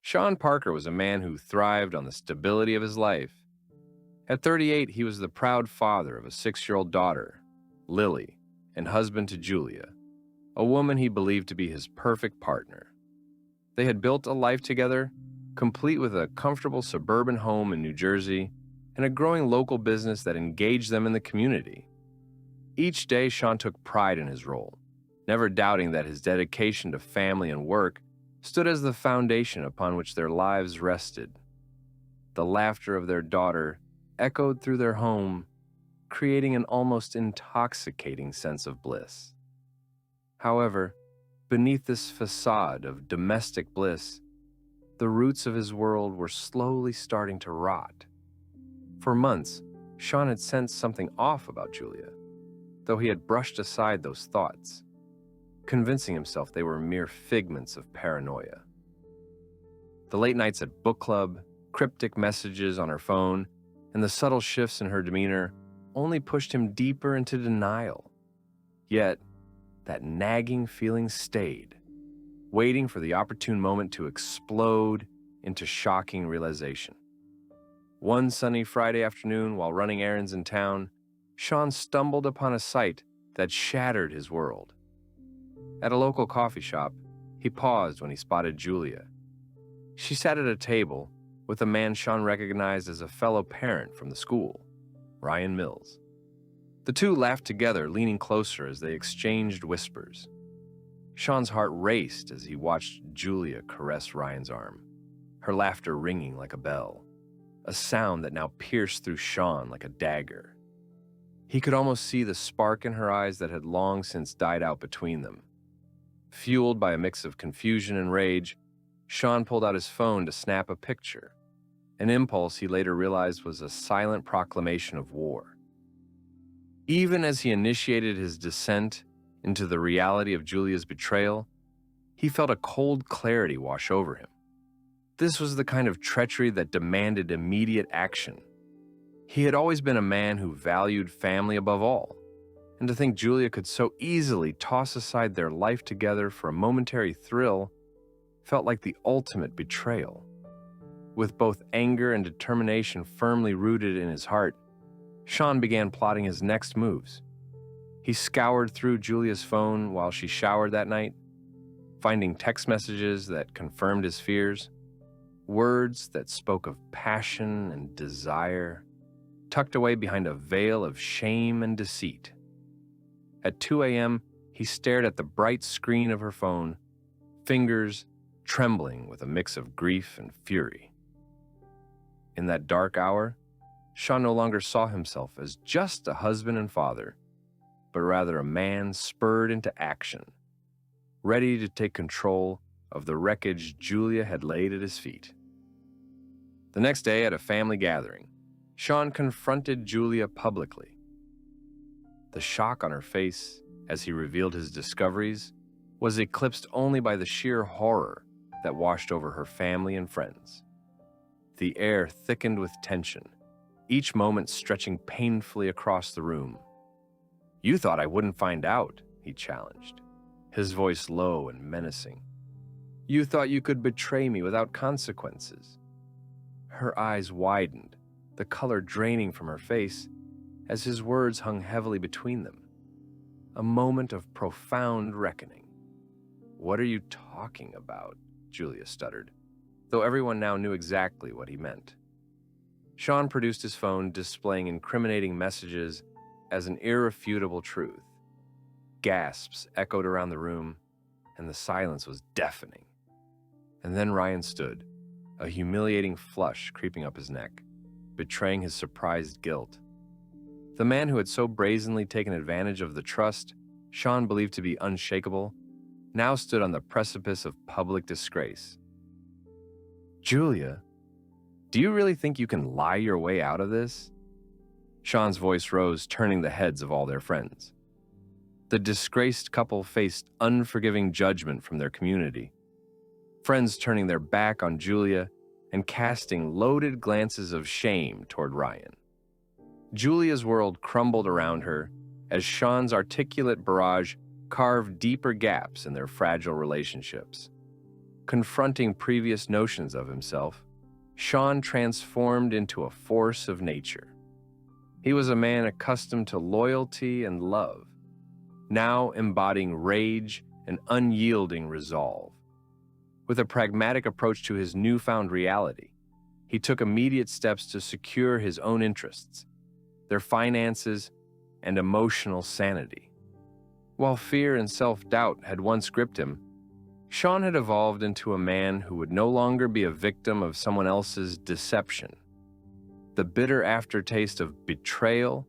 Sean Parker was a man who thrived on the stability of his life. At 38, he was the proud father of a 6-year-old daughter, Lily, and husband to Julia, a woman he believed to be his perfect partner. They had built a life together, complete with a comfortable suburban home in New Jersey and a growing local business that engaged them in the community. Each day, Sean took pride in his role, never doubting that his dedication to family and work stood as the foundation upon which their lives rested. The laughter of their daughter echoed through their home, creating an almost intoxicating sense of bliss. However, beneath this facade of domestic bliss, the roots of his world were slowly starting to rot. For months, Sean had sensed something off about Julia, though he had brushed aside those thoughts, convincing himself they were mere figments of paranoia. The late nights at book club, cryptic messages on her phone, and the subtle shifts in her demeanor only pushed him deeper into denial. Yet, that nagging feeling stayed, waiting for the opportune moment to explode into shocking realization. One sunny Friday afternoon, while running errands in town, Sean stumbled upon a sight that shattered his world. At a local coffee shop, he paused when he spotted Julia. She sat at a table with a man Sean recognized as a fellow parent from the school, Ryan Mills. The two laughed together, leaning closer as they exchanged whispers. Sean's heart raced as he watched Julia caress Ryan's arm, her laughter ringing like a bell, a sound that now pierced through Sean like a dagger. He could almost see the spark in her eyes that had long since died out between them. Fueled by a mix of confusion and rage, Sean pulled out his phone to snap a picture, an impulse he later realized was a silent proclamation of war. Even as he initiated his descent into the reality of Julia's betrayal, he felt a cold clarity wash over him. This was the kind of treachery that demanded immediate action. He had always been a man who valued family above all, and to think Julia could so easily toss aside their life together for a momentary thrill felt like the ultimate betrayal. With both anger and determination firmly rooted in his heart, Sean began plotting his next moves. He scoured through Julia's phone while she showered that night, finding text messages that confirmed his fears, words that spoke of passion and desire, tucked away behind a veil of shame and deceit. At 2 a.m., he stared at the bright screen of her phone, fingers trembling with a mix of grief and fury. In that dark hour, Sean no longer saw himself as just a husband and father, but rather a man spurred into action, ready to take control of the wreckage Julia had laid at his feet. The next day at a family gathering, Sean confronted Julia publicly. The shock on her face as he revealed his discoveries was eclipsed only by the sheer horror that washed over her family and friends. The air thickened with tension, each moment stretching painfully across the room. "You thought I wouldn't find out," he challenged, his voice low and menacing. "You thought you could betray me without consequences." Her eyes widened, the color draining from her face as his words hung heavily between them. A moment of profound reckoning. "What are you talking about?" Julia stuttered, though everyone now knew exactly what he meant. Sean produced his phone, displaying incriminating messages as an irrefutable truth. Gasps echoed around the room, and the silence was deafening. And then Ryan stood, a humiliating flush creeping up his neck, betraying his surprised guilt. The man who had so brazenly taken advantage of the trust Sean believed to be unshakable now stood on the precipice of public disgrace. "Julia, do you really think you can lie your way out of this?" Sean's voice rose, turning the heads of all their friends. The disgraced couple faced unforgiving judgment from their community, friends turning their back on Julia and casting loaded glances of shame toward Ryan. Julia's world crumbled around her as Sean's articulate barrage carved deeper gaps in their fragile relationships. Confronting previous notions of himself, Sean transformed into a force of nature. He was a man accustomed to loyalty and love, now embodying rage and unyielding resolve. With a pragmatic approach to his newfound reality, he took immediate steps to secure his own interests, their finances, and emotional sanity. While fear and self-doubt had once gripped him, Sean had evolved into a man who would no longer be a victim of someone else's deception. The bitter aftertaste of betrayal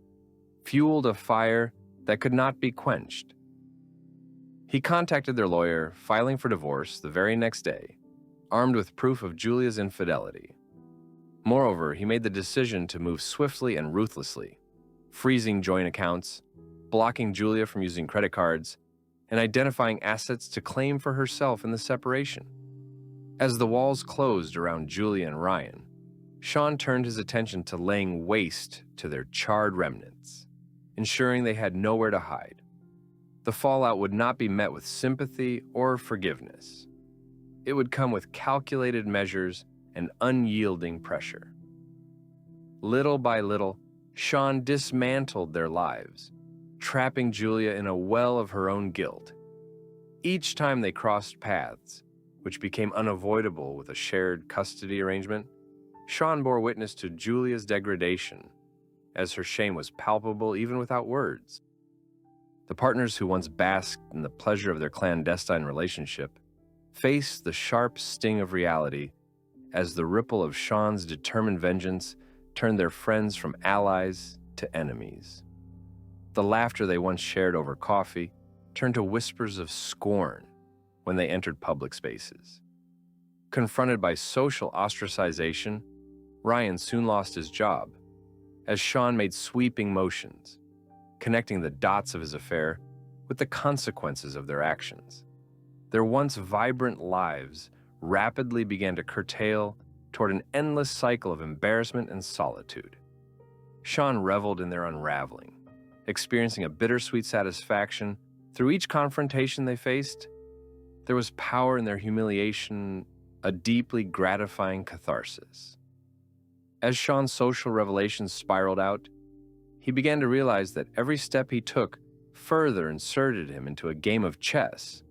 fueled a fire that could not be quenched. He contacted their lawyer, filing for divorce the very next day, armed with proof of Julia's infidelity. Moreover, he made the decision to move swiftly and ruthlessly, freezing joint accounts, blocking Julia from using credit cards, and identifying assets to claim for herself in the separation. As the walls closed around Julia and Ryan, Sean turned his attention to laying waste to their charred remnants, ensuring they had nowhere to hide. The fallout would not be met with sympathy or forgiveness. It would come with calculated measures and unyielding pressure. Little by little, Sean dismantled their lives, trapping Julia in a well of her own guilt. Each time they crossed paths, which became unavoidable with a shared custody arrangement, Sean bore witness to Julia's degradation, as her shame was palpable even without words. The partners who once basked in the pleasure of their clandestine relationship faced the sharp sting of reality as the ripple of Sean's determined vengeance turned their friends from allies to enemies. The laughter they once shared over coffee turned to whispers of scorn when they entered public spaces. Confronted by social ostracization, Ryan soon lost his job, as Sean made sweeping motions, connecting the dots of his affair with the consequences of their actions. Their once vibrant lives rapidly began to curtail toward an endless cycle of embarrassment and solitude. Sean reveled in their unraveling, experiencing a bittersweet satisfaction through each confrontation they faced. There was power in their humiliation, a deeply gratifying catharsis. As Sean's social revelations spiraled out, he began to realize that every step he took further inserted him into a game of chess,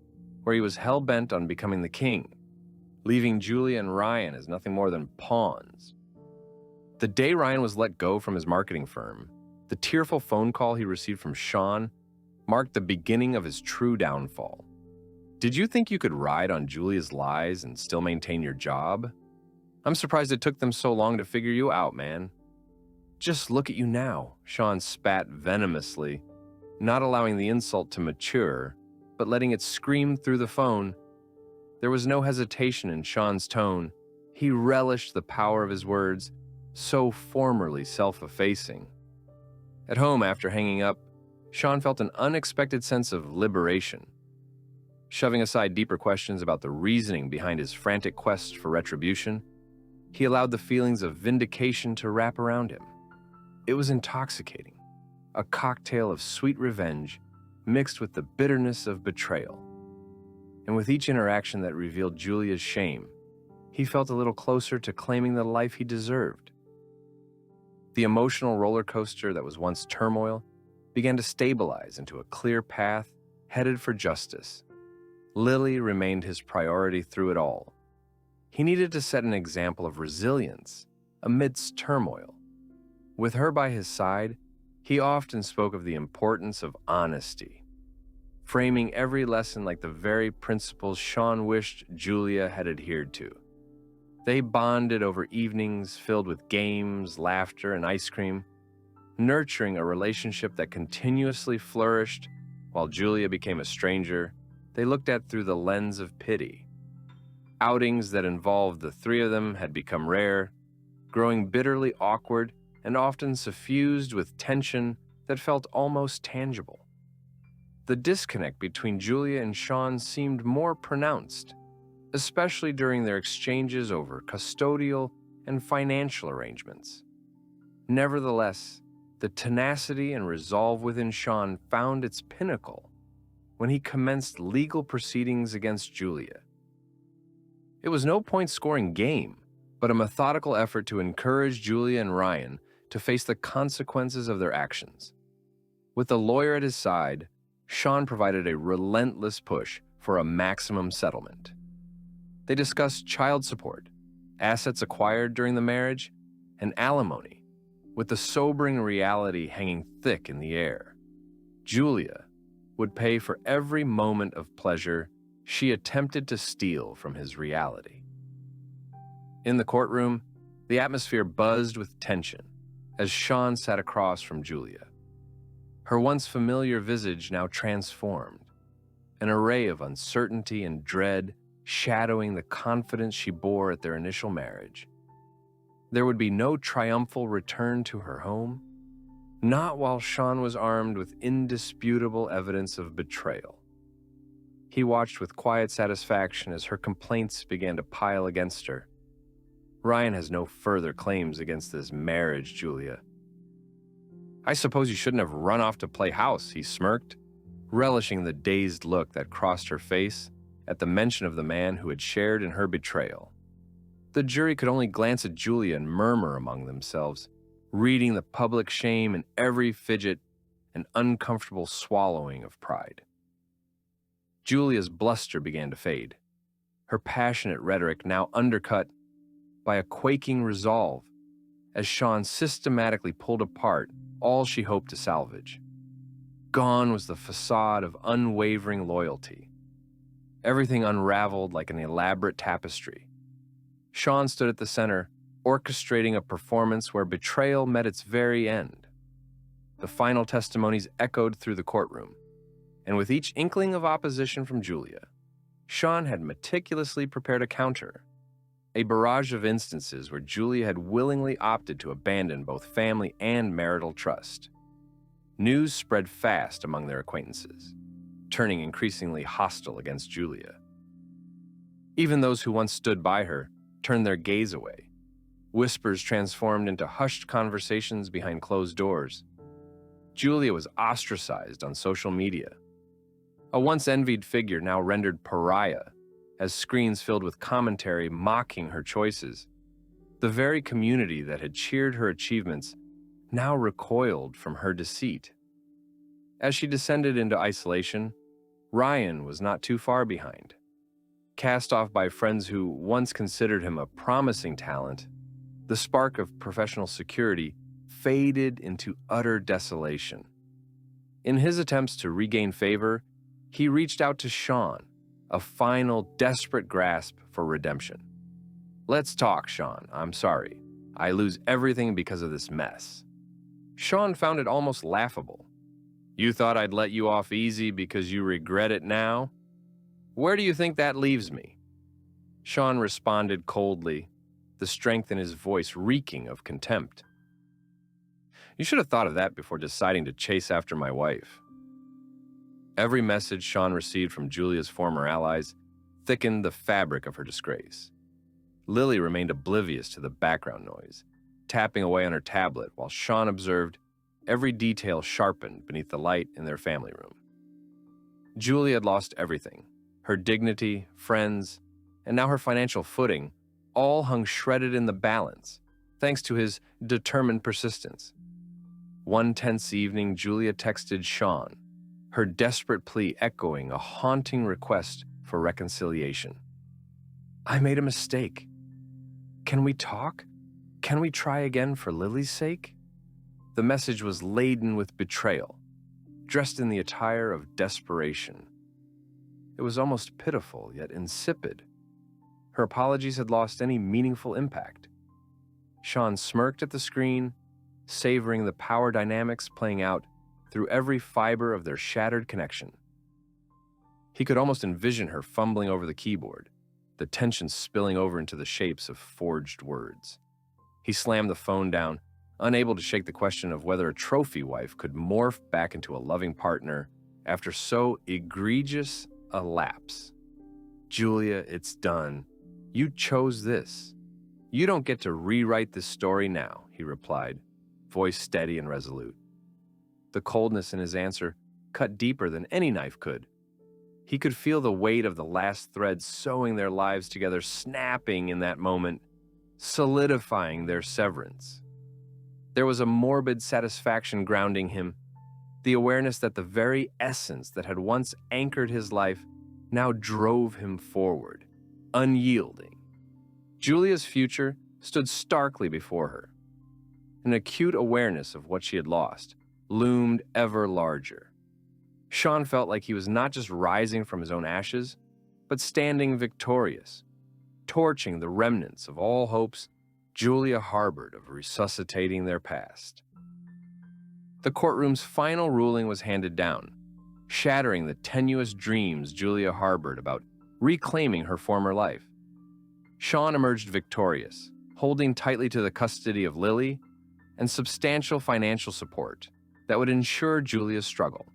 where he was hell-bent on becoming the king, leaving Julia and Ryan as nothing more than pawns. The day Ryan was let go from his marketing firm, the tearful phone call he received from Sean marked the beginning of his true downfall. "Did you think you could ride on Julia's lies and still maintain your job? I'm surprised it took them so long to figure you out, man. Just look at you now," Sean spat venomously, not allowing the insult to mature, but letting it scream through the phone. There was no hesitation in Sean's tone. He relished the power of his words, so formerly self-effacing. At home, after hanging up, Sean felt an unexpected sense of liberation. Shoving aside deeper questions about the reasoning behind his frantic quest for retribution, he allowed the feelings of vindication to wrap around him. It was intoxicating, a cocktail of sweet revenge mixed with the bitterness of betrayal. And with each interaction that revealed Julia's shame, he felt a little closer to claiming the life he deserved. The emotional roller coaster that was once turmoil began to stabilize into a clear path headed for justice. Lily remained his priority through it all. He needed to set an example of resilience amidst turmoil. With her by his side, he often spoke of the importance of honesty, framing every lesson like the very principles Sean wished Julia had adhered to. They bonded over evenings filled with games, laughter, and ice cream, nurturing a relationship that continuously flourished. While Julia became a stranger they looked at through the lens of pity. Outings that involved the three of them had become rare, growing bitterly awkward and often suffused with tension that felt almost tangible. The disconnect between Julia and Sean seemed more pronounced, especially during their exchanges over custodial and financial arrangements. Nevertheless, the tenacity and resolve within Sean found its pinnacle when he commenced legal proceedings against Julia. It was no point-scoring game, but a methodical effort to encourage Julia and Ryan to face the consequences of their actions. With the lawyer at his side, Sean provided a relentless push for a maximum settlement. They discussed child support, assets acquired during the marriage, and alimony, with the sobering reality hanging thick in the air. Julia would pay for every moment of pleasure she attempted to steal from his reality. In the courtroom, the atmosphere buzzed with tension as Sean sat across from Julia. Her once familiar visage now transformed, an array of uncertainty and dread shadowing the confidence she bore at their initial marriage. There would be no triumphal return to her home, not while Sean was armed with indisputable evidence of betrayal. He watched with quiet satisfaction as her complaints began to pile against her. Ryan has no further claims against this marriage, Julia. I suppose you shouldn't have run off to play house, he smirked, relishing the dazed look that crossed her face at the mention of the man who had shared in her betrayal. The jury could only glance at Julia and murmur among themselves, reading the public shame in every fidget and uncomfortable swallowing of pride. Julia's bluster began to fade, her passionate rhetoric now undercut by a quaking resolve as Sean systematically pulled apart all she hoped to salvage. Gone was the facade of unwavering loyalty. Everything unraveled like an elaborate tapestry. Sean stood at the center, orchestrating a performance where betrayal met its very end. The final testimonies echoed through the courtroom, and with each inkling of opposition from Julia, Sean had meticulously prepared a counter, a barrage of instances where Julia had willingly opted to abandon both family and marital trust. News spread fast among their acquaintances, turning increasingly hostile against Julia. Even those who once stood by her turned their gaze away. Whispers transformed into hushed conversations behind closed doors. Julia was ostracized on social media. A once envied figure now rendered pariah as screens filled with commentary mocking her choices. The very community that had cheered her achievements now recoiled from her deceit. As she descended into isolation, Ryan was not too far behind. Cast off by friends who once considered him a promising talent, the spark of professional security faded into utter desolation. In his attempts to regain favor, he reached out to Sean, a final, desperate grasp for redemption. "Let's talk, Sean. I'm sorry. I lose everything because of this mess." Sean found it almost laughable. "You thought I'd let you off easy because you regret it now? Where do you think that leaves me?" Sean responded coldly, the strength in his voice reeking of contempt. "You should have thought of that before deciding to chase after my wife." Every message Sean received from Julia's former allies thickened the fabric of her disgrace. Lily remained oblivious to the background noise, tapping away on her tablet while Sean observed every detail sharpened beneath the light in their family room. Julia had lost everything. Her dignity, friends, and now her financial footing all hung shredded in the balance, thanks to his determined persistence. One tense evening, Julia texted Sean, her desperate plea echoing a haunting request for reconciliation. "I made a mistake. Can we talk? Can we try again for Lily's sake?" The message was laden with betrayal, dressed in the attire of desperation. It was almost pitiful, yet insipid. Her apologies had lost any meaningful impact. Sean smirked at the screen, savoring the power dynamics playing out through every fiber of their shattered connection. He could almost envision her fumbling over the keyboard, the tension spilling over into the shapes of forged words. He slammed the phone down, unable to shake the question of whether a trophy wife could morph back into a loving partner after so egregious a lapse. "Julia, it's done. You chose this. You don't get to rewrite this story now," he replied, voice steady and resolute. The coldness in his answer cut deeper than any knife could. He could feel the weight of the last thread sewing their lives together, snapping in that moment, solidifying their severance. There was a morbid satisfaction grounding him, the awareness that the very essence that had once anchored his life now drove him forward, unyielding. Julia's future stood starkly before her. An acute awareness of what she had lost loomed ever larger. Sean felt like he was not just rising from his own ashes, but standing victorious, torching the remnants of all hopes Julia harbored of resuscitating their past. The courtroom's final ruling was handed down, shattering the tenuous dreams Julia harbored about reclaiming her former life. Sean emerged victorious, holding tightly to the custody of Lily and substantial financial support that would ensure Julia's struggle.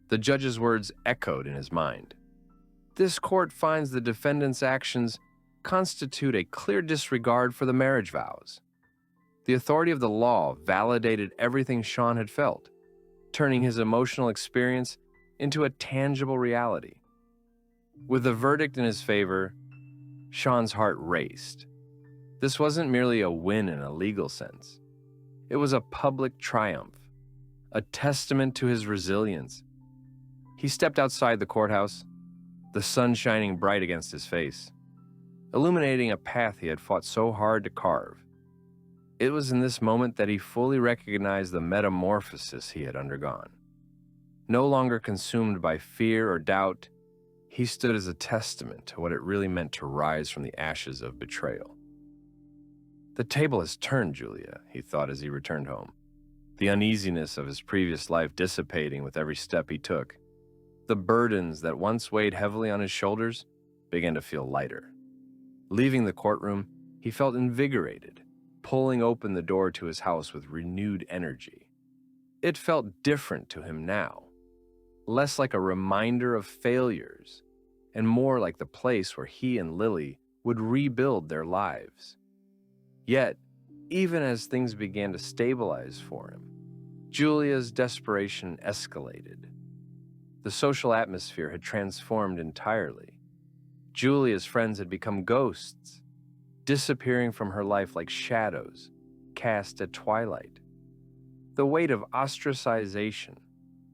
The judge's words echoed in his mind. This court finds the defendant's actions constitute a clear disregard for the marriage vows. The authority of the law validated everything Sean had felt, turning his emotional experience into a tangible reality. With the verdict in his favor, Sean's heart raced. This wasn't merely a win in a legal sense. It was a public triumph, a testament to his resilience. He stepped outside the courthouse, the sun shining bright against his face, illuminating a path he had fought so hard to carve. It was in this moment that he fully recognized the metamorphosis he had undergone. No longer consumed by fear or doubt, he stood as a testament to what it really meant to rise from the ashes of betrayal. The table has turned, Julia, he thought as he returned home, the uneasiness of his previous life dissipating with every step he took. The burdens that once weighed heavily on his shoulders began to feel lighter. Leaving the courtroom, he felt invigorated, pulling open the door to his house with renewed energy. It felt different to him now, less like a reminder of failures, and more like the place where he and Lily would rebuild their lives. Yet, even as things began to stabilize for him, Julia's desperation escalated. The social atmosphere had transformed entirely. Julia's friends had become ghosts, disappearing from her life like shadows cast at twilight. The weight of ostracization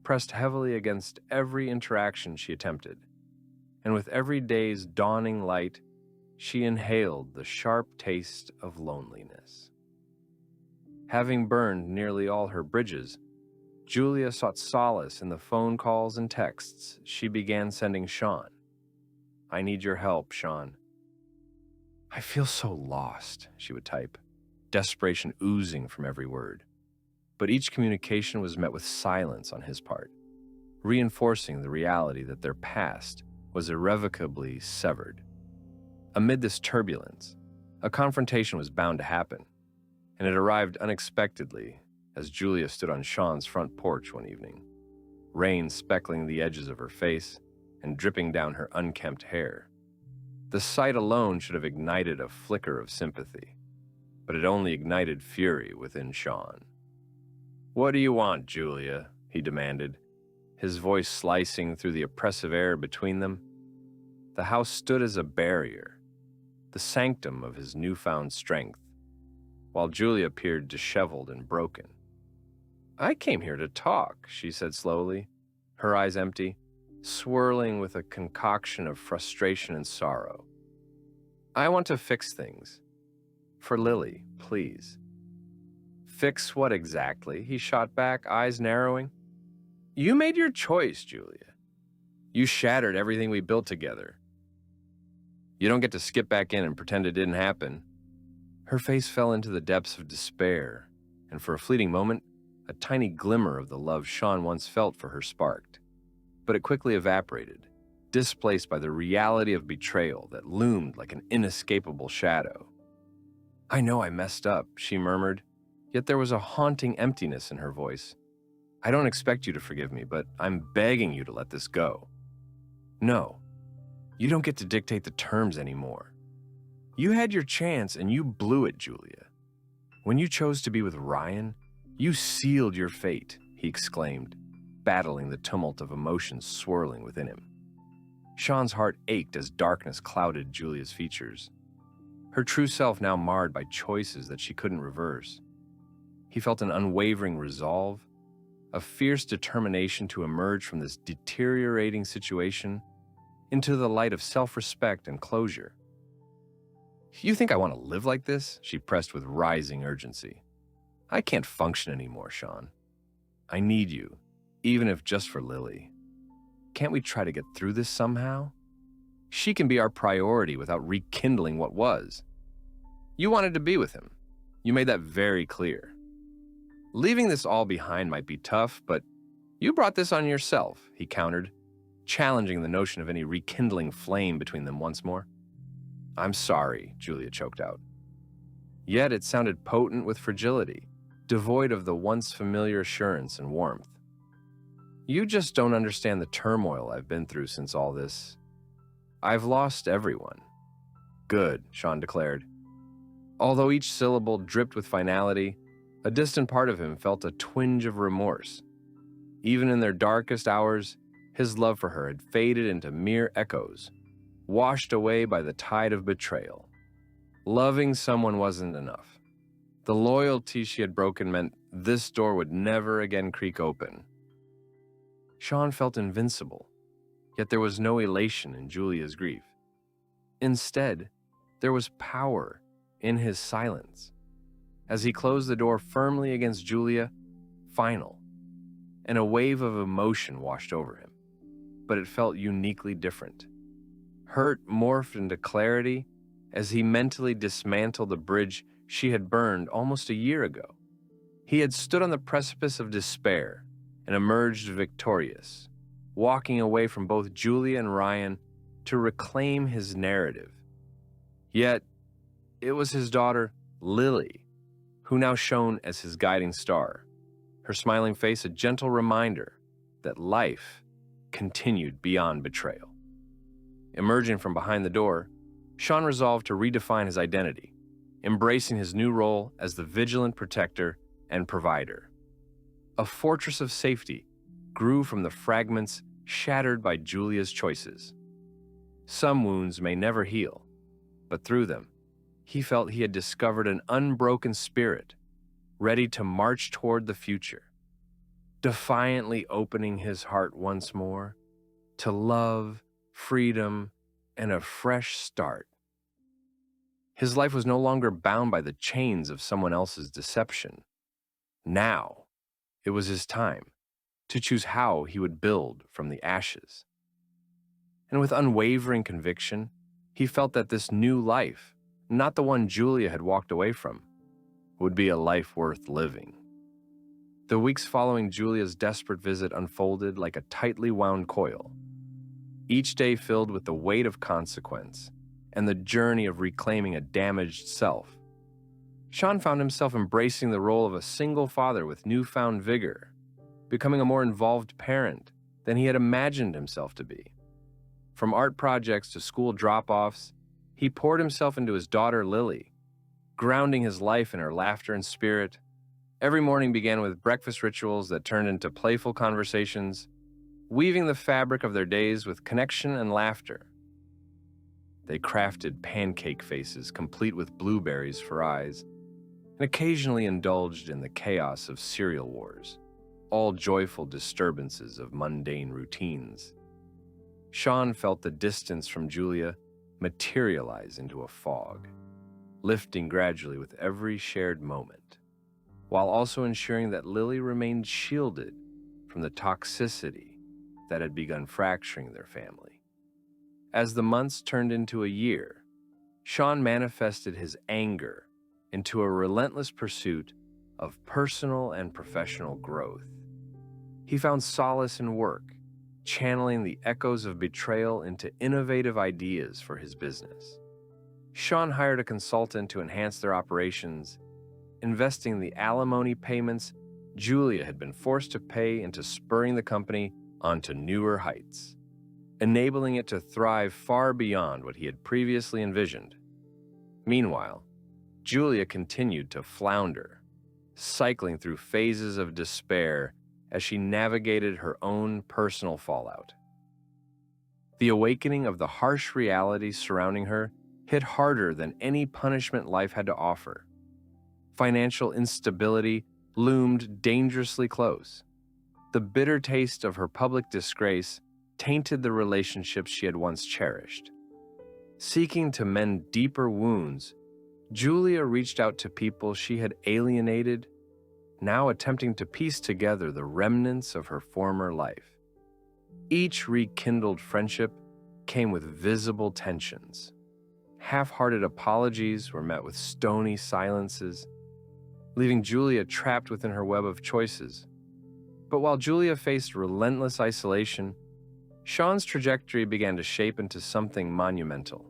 pressed heavily against every interaction she attempted, and with every day's dawning light, she inhaled the sharp taste of loneliness. Having burned nearly all her bridges, Julia sought solace in the phone calls and texts she began sending Sean. "I need your help, Sean." "I feel so lost," she would type, desperation oozing from every word. But each communication was met with silence on his part, reinforcing the reality that their past was irrevocably severed. Amid this turbulence, a confrontation was bound to happen, and it arrived unexpectedly as Julia stood on Sean's front porch one evening, rain speckling the edges of her face and dripping down her unkempt hair. The sight alone should have ignited a flicker of sympathy, but it only ignited fury within Sean. "What do you want, Julia?" he demanded, his voice slicing through the oppressive air between them. The house stood as a barrier, the sanctum of his newfound strength, while Julia appeared disheveled and broken. "I came here to talk," she said slowly, her eyes empty, swirling with a concoction of frustration and sorrow. "I want to fix things. For Lily, please." "Fix what exactly?" he shot back, eyes narrowing. "You made your choice, Julia. You shattered everything we built together. You don't get to skip back in and pretend it didn't happen." Her face fell into the depths of despair, and for a fleeting moment, a tiny glimmer of the love Sean once felt for her sparked. But it quickly evaporated, displaced by the reality of betrayal that loomed like an inescapable shadow. "I know I messed up," she murmured, yet there was a haunting emptiness in her voice. "I don't expect you to forgive me, but I'm begging you to let this go. No, you don't get to dictate the terms anymore. You had your chance and you blew it, Julia. When you chose to be with Ryan, you sealed your fate," he exclaimed, battling the tumult of emotions swirling within him. Sean's heart ached as darkness clouded Julia's features, her true self now marred by choices that she couldn't reverse. He felt an unwavering resolve, a fierce determination to emerge from this deteriorating situation into the light of self-respect and closure. "You think I want to live like this?" she pressed with rising urgency. "I can't function anymore, Sean. I need you, even if just for Lily. Can't we try to get through this somehow? She can be our priority without rekindling what was. You wanted to be with him. You made that very clear. Leaving this all behind might be tough, but you brought this on yourself," he countered, challenging the notion of any rekindling flame between them once more. "I'm sorry," Julia choked out. Yet it sounded potent with fragility, devoid of the once familiar assurance and warmth. "You just don't understand the turmoil I've been through since all this. I've lost everyone." "Good," Sean declared. Although each syllable dripped with finality, a distant part of him felt a twinge of remorse. Even in their darkest hours, his love for her had faded into mere echoes, washed away by the tide of betrayal. Loving someone wasn't enough. The loyalty she had broken meant this door would never again creak open. Sean felt invincible, yet there was no elation in Julia's grief. Instead, there was power in his silence. As he closed the door firmly against Julia, final, and a wave of emotion washed over him. But it felt uniquely different. Hurt morphed into clarity as he mentally dismantled the bridge she had burned almost a year ago. He had stood on the precipice of despair and emerged victorious, walking away from both Julia and Ryan to reclaim his narrative. Yet, it was his daughter, Lily, who now shone as his guiding star, her smiling face a gentle reminder that life continued beyond betrayal. Emerging from behind the door, Sean resolved to redefine his identity, embracing his new role as the vigilant protector and provider. A fortress of safety grew from the fragments shattered by Julia's choices. Some wounds may never heal, but through them, he felt he had discovered an unbroken spirit, ready to march toward the future, defiantly opening his heart once more to love, freedom, and a fresh start. His life was no longer bound by the chains of someone else's deception. Now, it was his time to choose how he would build from the ashes. And with unwavering conviction, he felt that this new life, not the one Julia had walked away from, would be a life worth living. The weeks following Julia's desperate visit unfolded like a tightly wound coil, each day filled with the weight of consequence and the journey of reclaiming a damaged self. Sean found himself embracing the role of a single father with newfound vigor, becoming a more involved parent than he had imagined himself to be. From art projects to school drop-offs, he poured himself into his daughter Lily, grounding his life in her laughter and spirit. Every morning began with breakfast rituals that turned into playful conversations, weaving the fabric of their days with connection and laughter. They crafted pancake faces complete with blueberries for eyes, and occasionally indulged in the chaos of cereal wars, all joyful disturbances of mundane routines. Sean felt the distance from Julia materialize into a fog, lifting gradually with every shared moment, while also ensuring that Lily remained shielded from the toxicity that had begun fracturing their family. As the months turned into a year, Sean manifested his anger into a relentless pursuit of personal and professional growth. He found solace in work, channeling the echoes of betrayal into innovative ideas for his business. Sean hired a consultant to enhance their operations, investing the alimony payments Julia had been forced to pay into spurring the company onto newer heights, enabling it to thrive far beyond what he had previously envisioned. Meanwhile, Julia continued to flounder, cycling through phases of despair as she navigated her own personal fallout. The awakening of the harsh reality surrounding her hit harder than any punishment life had to offer. Financial instability loomed dangerously close. The bitter taste of her public disgrace tainted the relationships she had once cherished. Seeking to mend deeper wounds, Julia reached out to people she had alienated, now attempting to piece together the remnants of her former life. Each rekindled friendship came with visible tensions. Half-hearted apologies were met with stony silences, leaving Julia trapped within her web of choices. But while Julia faced relentless isolation, Sean's trajectory began to shape into something monumental.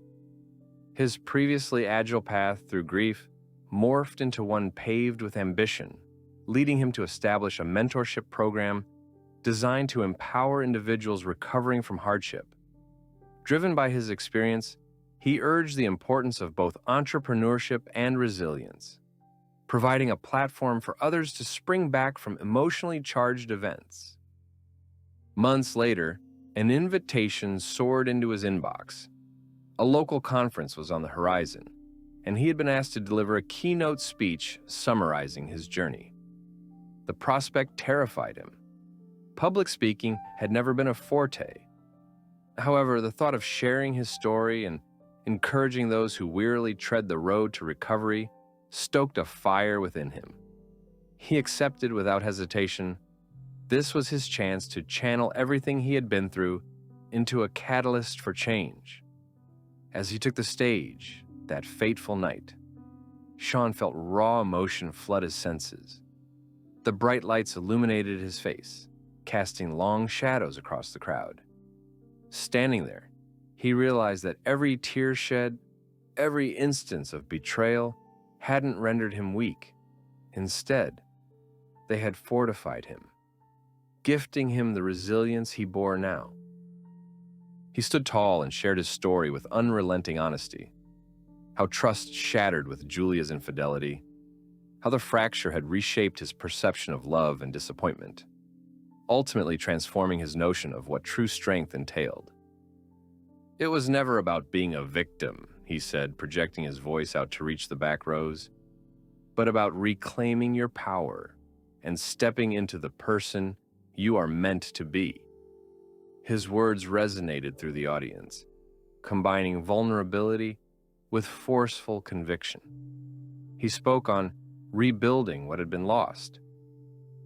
His previously agile path through grief morphed into one paved with ambition, leading him to establish a mentorship program designed to empower individuals recovering from hardship. Driven by his experience, he urged the importance of both entrepreneurship and resilience, providing a platform for others to spring back from emotionally charged events. Months later, an invitation soared into his inbox. A local conference was on the horizon, and he had been asked to deliver a keynote speech summarizing his journey. The prospect terrified him. Public speaking had never been a forte. However, the thought of sharing his story and encouraging those who wearily tread the road to recovery stoked a fire within him. He accepted without hesitation. This was his chance to channel everything he had been through into a catalyst for change. As he took the stage that fateful night, Sean felt raw emotion flood his senses. The bright lights illuminated his face, casting long shadows across the crowd. Standing there, he realized that every tear shed, every instance of betrayal hadn't rendered him weak. Instead, they had fortified him, gifting him the resilience he bore now. He stood tall and shared his story with unrelenting honesty. How trust shattered with Julia's infidelity, how the fracture had reshaped his perception of love and disappointment, ultimately transforming his notion of what true strength entailed. "It was never about being a victim," he said, projecting his voice out to reach the back rows, "but about reclaiming your power and stepping into the person you are meant to be." His words resonated through the audience, combining vulnerability with forceful conviction. He spoke on rebuilding what had been lost,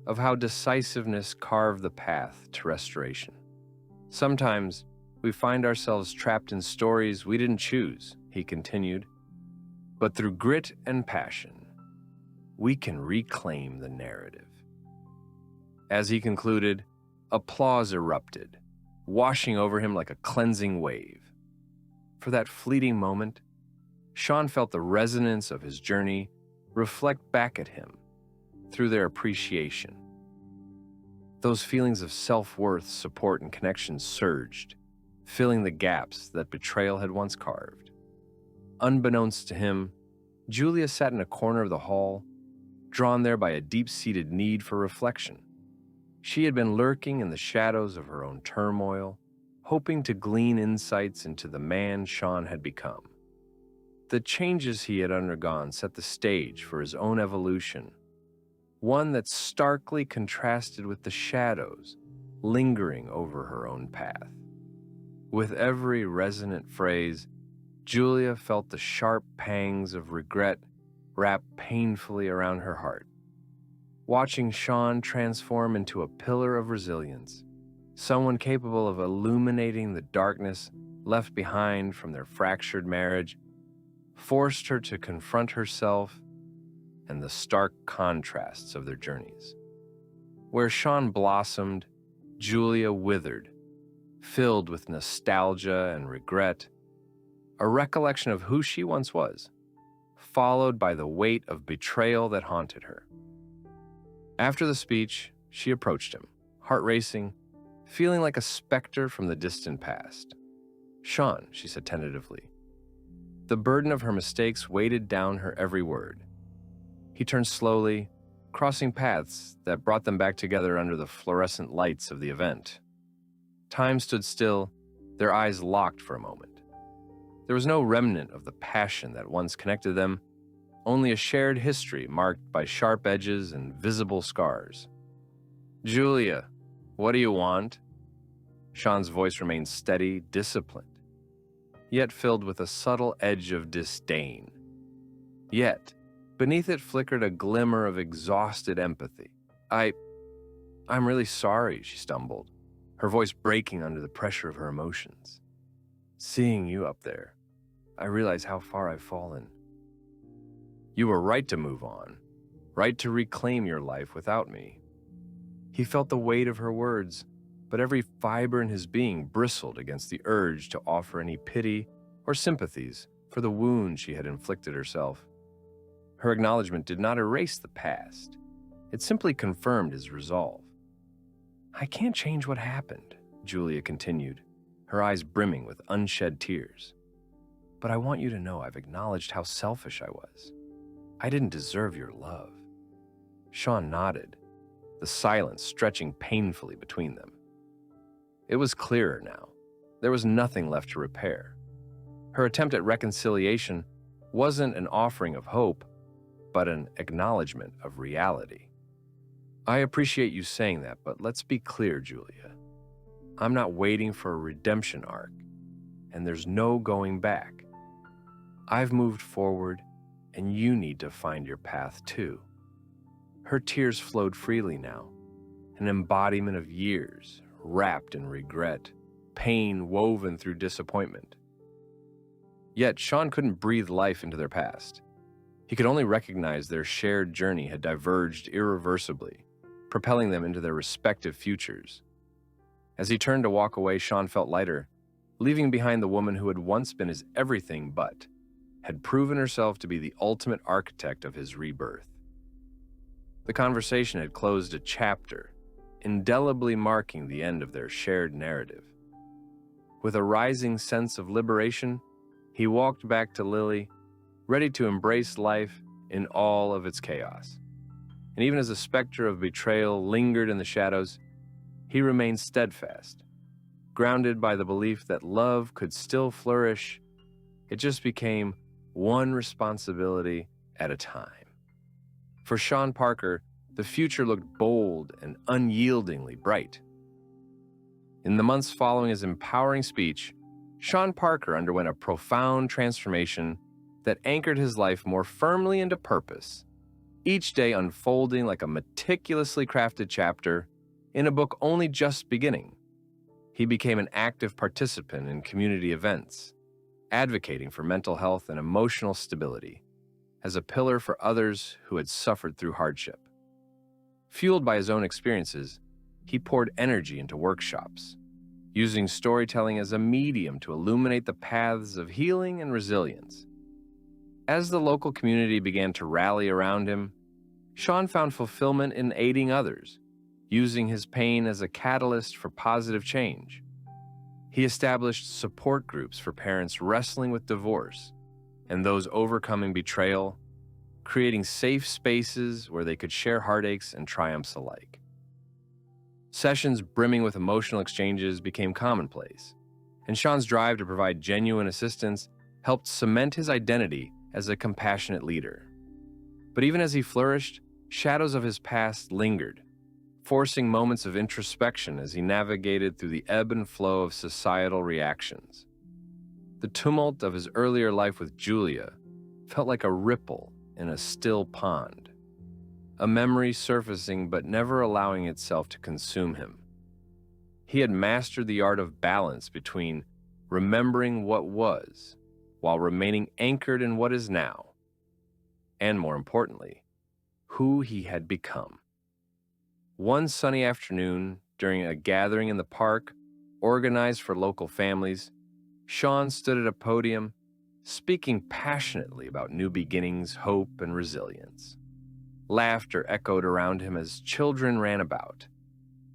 of how decisiveness carved the path to restoration. "Sometimes we find ourselves trapped in stories we didn't choose," he continued, "but through grit and passion, we can reclaim the narrative." As he concluded, applause erupted, washing over him like a cleansing wave. For that fleeting moment, Sean felt the resonance of his journey reflect back at him through their appreciation. Those feelings of self-worth, support, and connection surged, filling the gaps that betrayal had once carved. Unbeknownst to him, Julia sat in a corner of the hall, drawn there by a deep-seated need for reflection. She had been lurking in the shadows of her own turmoil, hoping to glean insights into the man Sean had become. The changes he had undergone set the stage for his own evolution, one that starkly contrasted with the shadows lingering over her own path. With every resonant phrase, Julia felt the sharp pangs of regret wrap painfully around her heart. Watching Sean transform into a pillar of resilience, someone capable of illuminating the darkness left behind from their fractured marriage, forced her to confront herself and the stark contrasts of their journeys. Where Sean blossomed, Julia withered, filled with nostalgia and regret, a recollection of who she once was, followed by the weight of betrayal that haunted her. After the speech, she approached him, heart racing, feeling like a specter from the distant past. "Sean," she said tentatively. The burden of her mistakes weighted down her every word. He turned slowly, crossing paths that brought them back together under the fluorescent lights of the event. Time stood still, Their eyes locked for a moment. There was no remnant of the passion that once connected them, only a shared history marked by sharp edges and visible scars. "Julia, what do you want?" Sean's voice remained steady, disciplined, yet filled with a subtle edge of disdain. Yet, beneath it flickered a glimmer of exhausted empathy. I'm really sorry," she stumbled, her voice breaking under the pressure of her emotions. "Seeing you up there, I realize how far I've fallen. You were right to move on, right to reclaim your life without me." He felt the weight of her words, but every fiber in his being bristled against the urge to offer any pity or sympathies for the wound she had inflicted herself. Her acknowledgement did not erase the past. It simply confirmed his resolve. "I can't change what happened," Julia continued, her eyes brimming with unshed tears. "But I want you to know I've acknowledged how selfish I was. I didn't deserve your love." Sean nodded, the silence stretching painfully between them. It was clearer now. There was nothing left to repair. Her attempt at reconciliation wasn't an offering of hope, but an acknowledgement of reality. "I appreciate you saying that, but let's be clear, Julia. I'm not waiting for a redemption arc, and there's no going back. I've moved forward, and you need to find your path too." Her tears flowed freely now, an embodiment of years wrapped in regret, pain woven through disappointment. Yet Sean couldn't breathe life into their past. He could only recognize their shared journey had diverged irreversibly, propelling them into their respective futures. As he turned to walk away, Sean felt lighter, leaving behind the woman who had once been his everything but had proven herself to be the ultimate architect of his rebirth. The conversation had closed a chapter, indelibly marking the end of their shared narrative. With a rising sense of liberation, he walked back to Lily, ready to embrace life in all of its chaos. And even as a specter of betrayal lingered in the shadows, he remained steadfast, grounded by the belief that love could still flourish. It just became one responsibility at a time. For Sean Parker, the future looked bold and unyieldingly bright. In the months following his empowering speech, Sean Parker underwent a profound transformation that anchored his life more firmly into purpose, each day unfolding like a meticulously crafted chapter in a book only just beginning. He became an active participant in community events, advocating for mental health and emotional stability, as a pillar for others who had suffered through hardship. Fueled by his own experiences, he poured energy into workshops, using storytelling as a medium to illuminate the paths of healing and resilience. As the local community began to rally around him, Sean found fulfillment in aiding others, using his pain as a catalyst for positive change. He established support groups for parents wrestling with divorce and those overcoming betrayal, creating safe spaces where they could share heartaches and triumphs alike. Sessions brimming with emotional exchanges became commonplace, and Sean's drive to provide genuine assistance helped cement his identity as a compassionate leader. But even as he flourished, shadows of his past lingered, forcing moments of introspection as he navigated through the ebb and flow of societal reactions. The tumult of his earlier life with Julia felt like a ripple in a still pond, a memory surfacing but never allowing itself to consume him. He had mastered the art of balance between remembering what was while remaining anchored in what is now, and more importantly, who he had become. One sunny afternoon, during a gathering in the park organized for local families, Sean stood at a podium, speaking passionately about new beginnings, hope, and resilience. Laughter echoed around him as children ran about,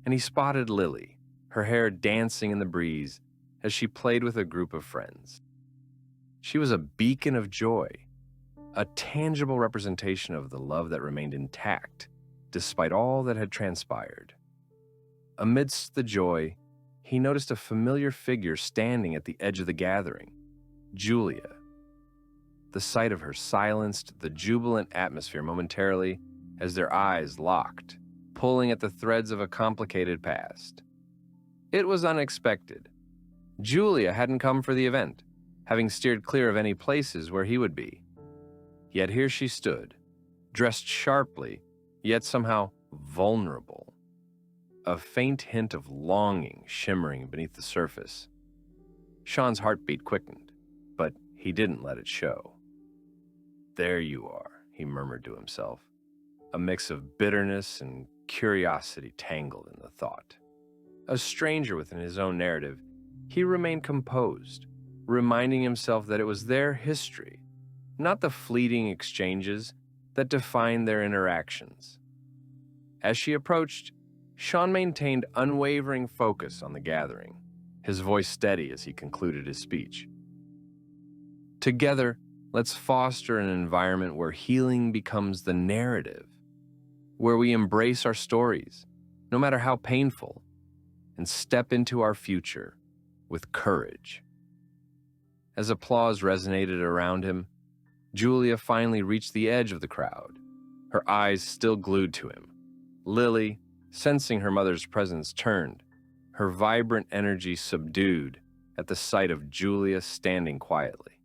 and he spotted Lily, her hair dancing in the breeze as she played with a group of friends. She was a beacon of joy, a tangible representation of the love that remained intact despite all that had transpired. Amidst the joy, he noticed a familiar figure standing at the edge of the gathering, Julia. The sight of her silenced the jubilant atmosphere momentarily as their eyes locked, pulling at the threads of a complicated past. It was unexpected. Julia hadn't come for the event, having steered clear of any places where he would be. Yet here she stood, dressed sharply, yet somehow vulnerable. A faint hint of longing shimmering beneath the surface. Sean's heartbeat quickened, but he didn't let it show. "There you are," he murmured to himself, a mix of bitterness and curiosity tangled in the thought. A stranger within his own narrative, he remained composed, reminding himself that it was their history, not the fleeting exchanges, that defined their interactions. As she approached, Sean maintained unwavering focus on the gathering, his voice steady as he concluded his speech. "Together, let's foster an environment where healing becomes the narrative, where we embrace our stories, no matter how painful, and step into our future with courage." As applause resonated around him, Julia finally reached the edge of the crowd, her eyes still glued to him. Lily, sensing her mother's presence, turned, her vibrant energy subdued at the sight of Julia standing quietly.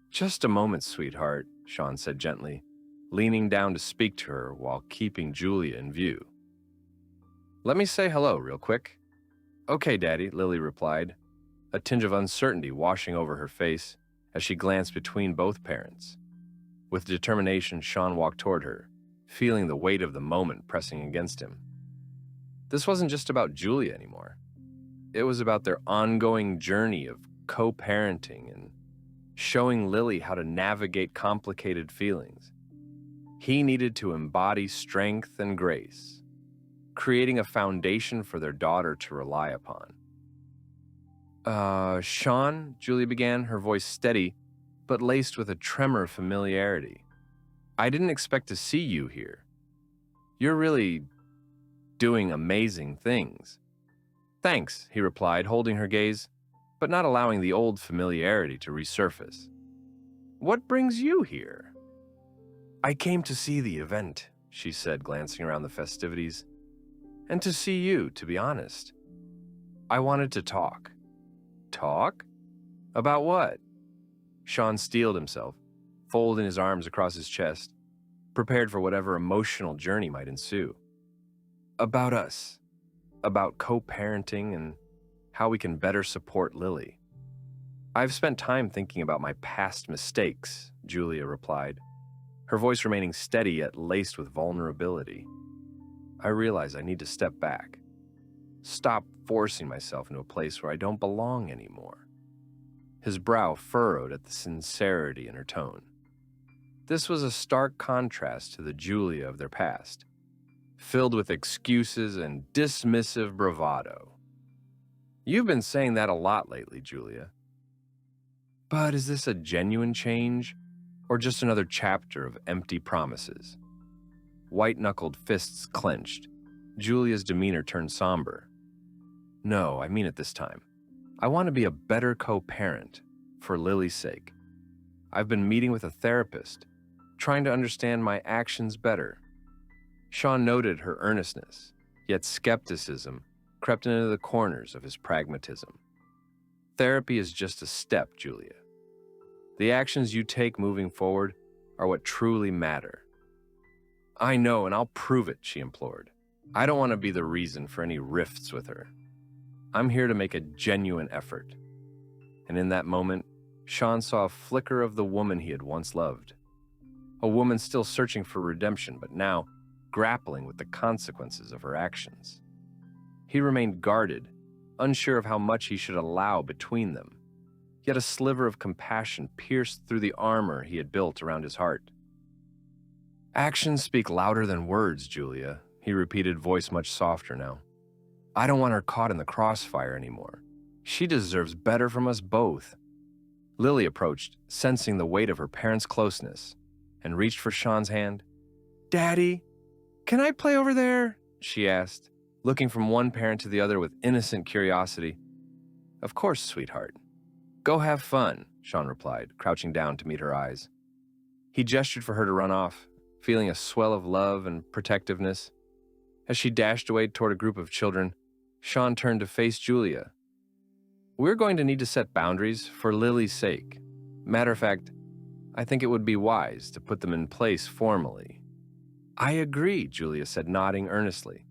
"Just a moment, sweetheart," Sean said gently, leaning down to speak to her while keeping Julia in view. "Let me say hello real quick." "Okay, Daddy," Lily replied, a tinge of uncertainty washing over her face as she glanced between both parents. With determination, Sean walked toward her, feeling the weight of the moment pressing against him. This wasn't just about Julia anymore. It was about their ongoing journey of co-parenting and showing Lily how to navigate complicated feelings. He needed to embody strength and grace, creating a foundation for their daughter to rely upon. Sean," Julia began, her voice steady, but laced with a tremor of familiarity. "I didn't expect to see you here. You're really doing amazing things." "Thanks," he replied, holding her gaze, but not allowing the old familiarity to resurface. "What brings you here?" "I came to see the event," she said, glancing around the festivities. "And to see you, to be honest. I wanted to talk." "Talk? About what?" Sean steeled himself, folding his arms across his chest, prepared for whatever emotional journey might ensue. "About us. About co-parenting and how we can better support Lily." "I've spent time thinking about my past mistakes," Julia replied, her voice remaining steady yet laced with vulnerability. "I realize I need to step back. Stop forcing myself into a place where I don't belong anymore." His brow furrowed at the sincerity in her tone. This was a stark contrast to the Julia of their past, filled with excuses and dismissive bravado. "You've been saying that a lot lately, Julia. But is this a genuine change, or just another chapter of empty promises?" White-knuckled fists clenched, Julia's demeanor turned somber. "No, I mean it this time. I want to be a better co-parent, for Lily's sake. I've been meeting with a therapist, trying to understand my actions better." Sean noted her earnestness, yet skepticism crept into the corners of his pragmatism. "Therapy is just a step, Julia. The actions you take moving forward are what truly matter." "I know, and I'll prove it," she implored. "I don't want to be the reason for any rifts with her. I'm here to make a genuine effort." And in that moment, Sean saw a flicker of the woman he had once loved. A woman still searching for redemption, but now grappling with the consequences of her actions. He remained guarded, unsure of how much he should allow between them. Yet a sliver of compassion pierced through the armor he had built around his heart. "Actions speak louder than words, Julia," he repeated, voice much softer now. "I don't want her caught in the crossfire anymore. She deserves better from us both." Lily approached, sensing the weight of her parents' closeness, and reached for Sean's hand. "Daddy, can I play over there?" she asked, looking from one parent to the other with innocent curiosity. "Of course, sweetheart. Go have fun," Sean replied, crouching down to meet her eyes. He gestured for her to run off, feeling a swell of love and protectiveness. As she dashed away toward a group of children, Sean turned to face Julia. "We're going to need to set boundaries for Lily's sake. Matter of fact, I think it would be wise to put them in place formally." "I agree," Julia said, nodding earnestly.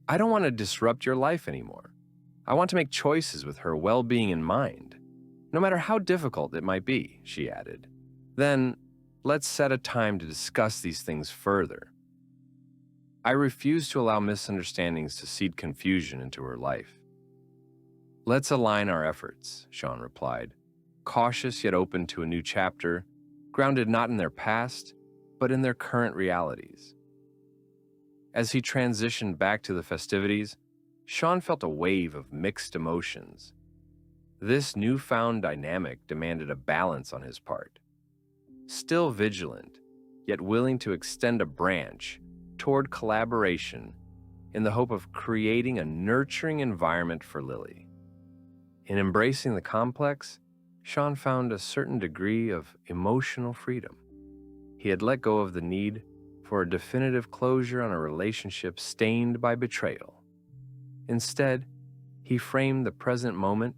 "I don't want to disrupt your life anymore. I want to make choices with her well-being in mind, no matter how difficult it might be," she added. "Then, let's set a time to discuss these things further. I refuse to allow misunderstandings to seed confusion into her life." "Let's align our efforts," Sean replied, cautious yet open to a new chapter, grounded not in their past, but in their current realities. As he transitioned back to the festivities, Sean felt a wave of mixed emotions. This newfound dynamic demanded a balance on his part. Still vigilant, yet willing to extend a branch toward collaboration in the hope of creating a nurturing environment for Lily. In embracing the complex, Sean found a certain degree of emotional freedom. He had let go of the need for a definitive closure on a relationship stained by betrayal. Instead, he framed the present moment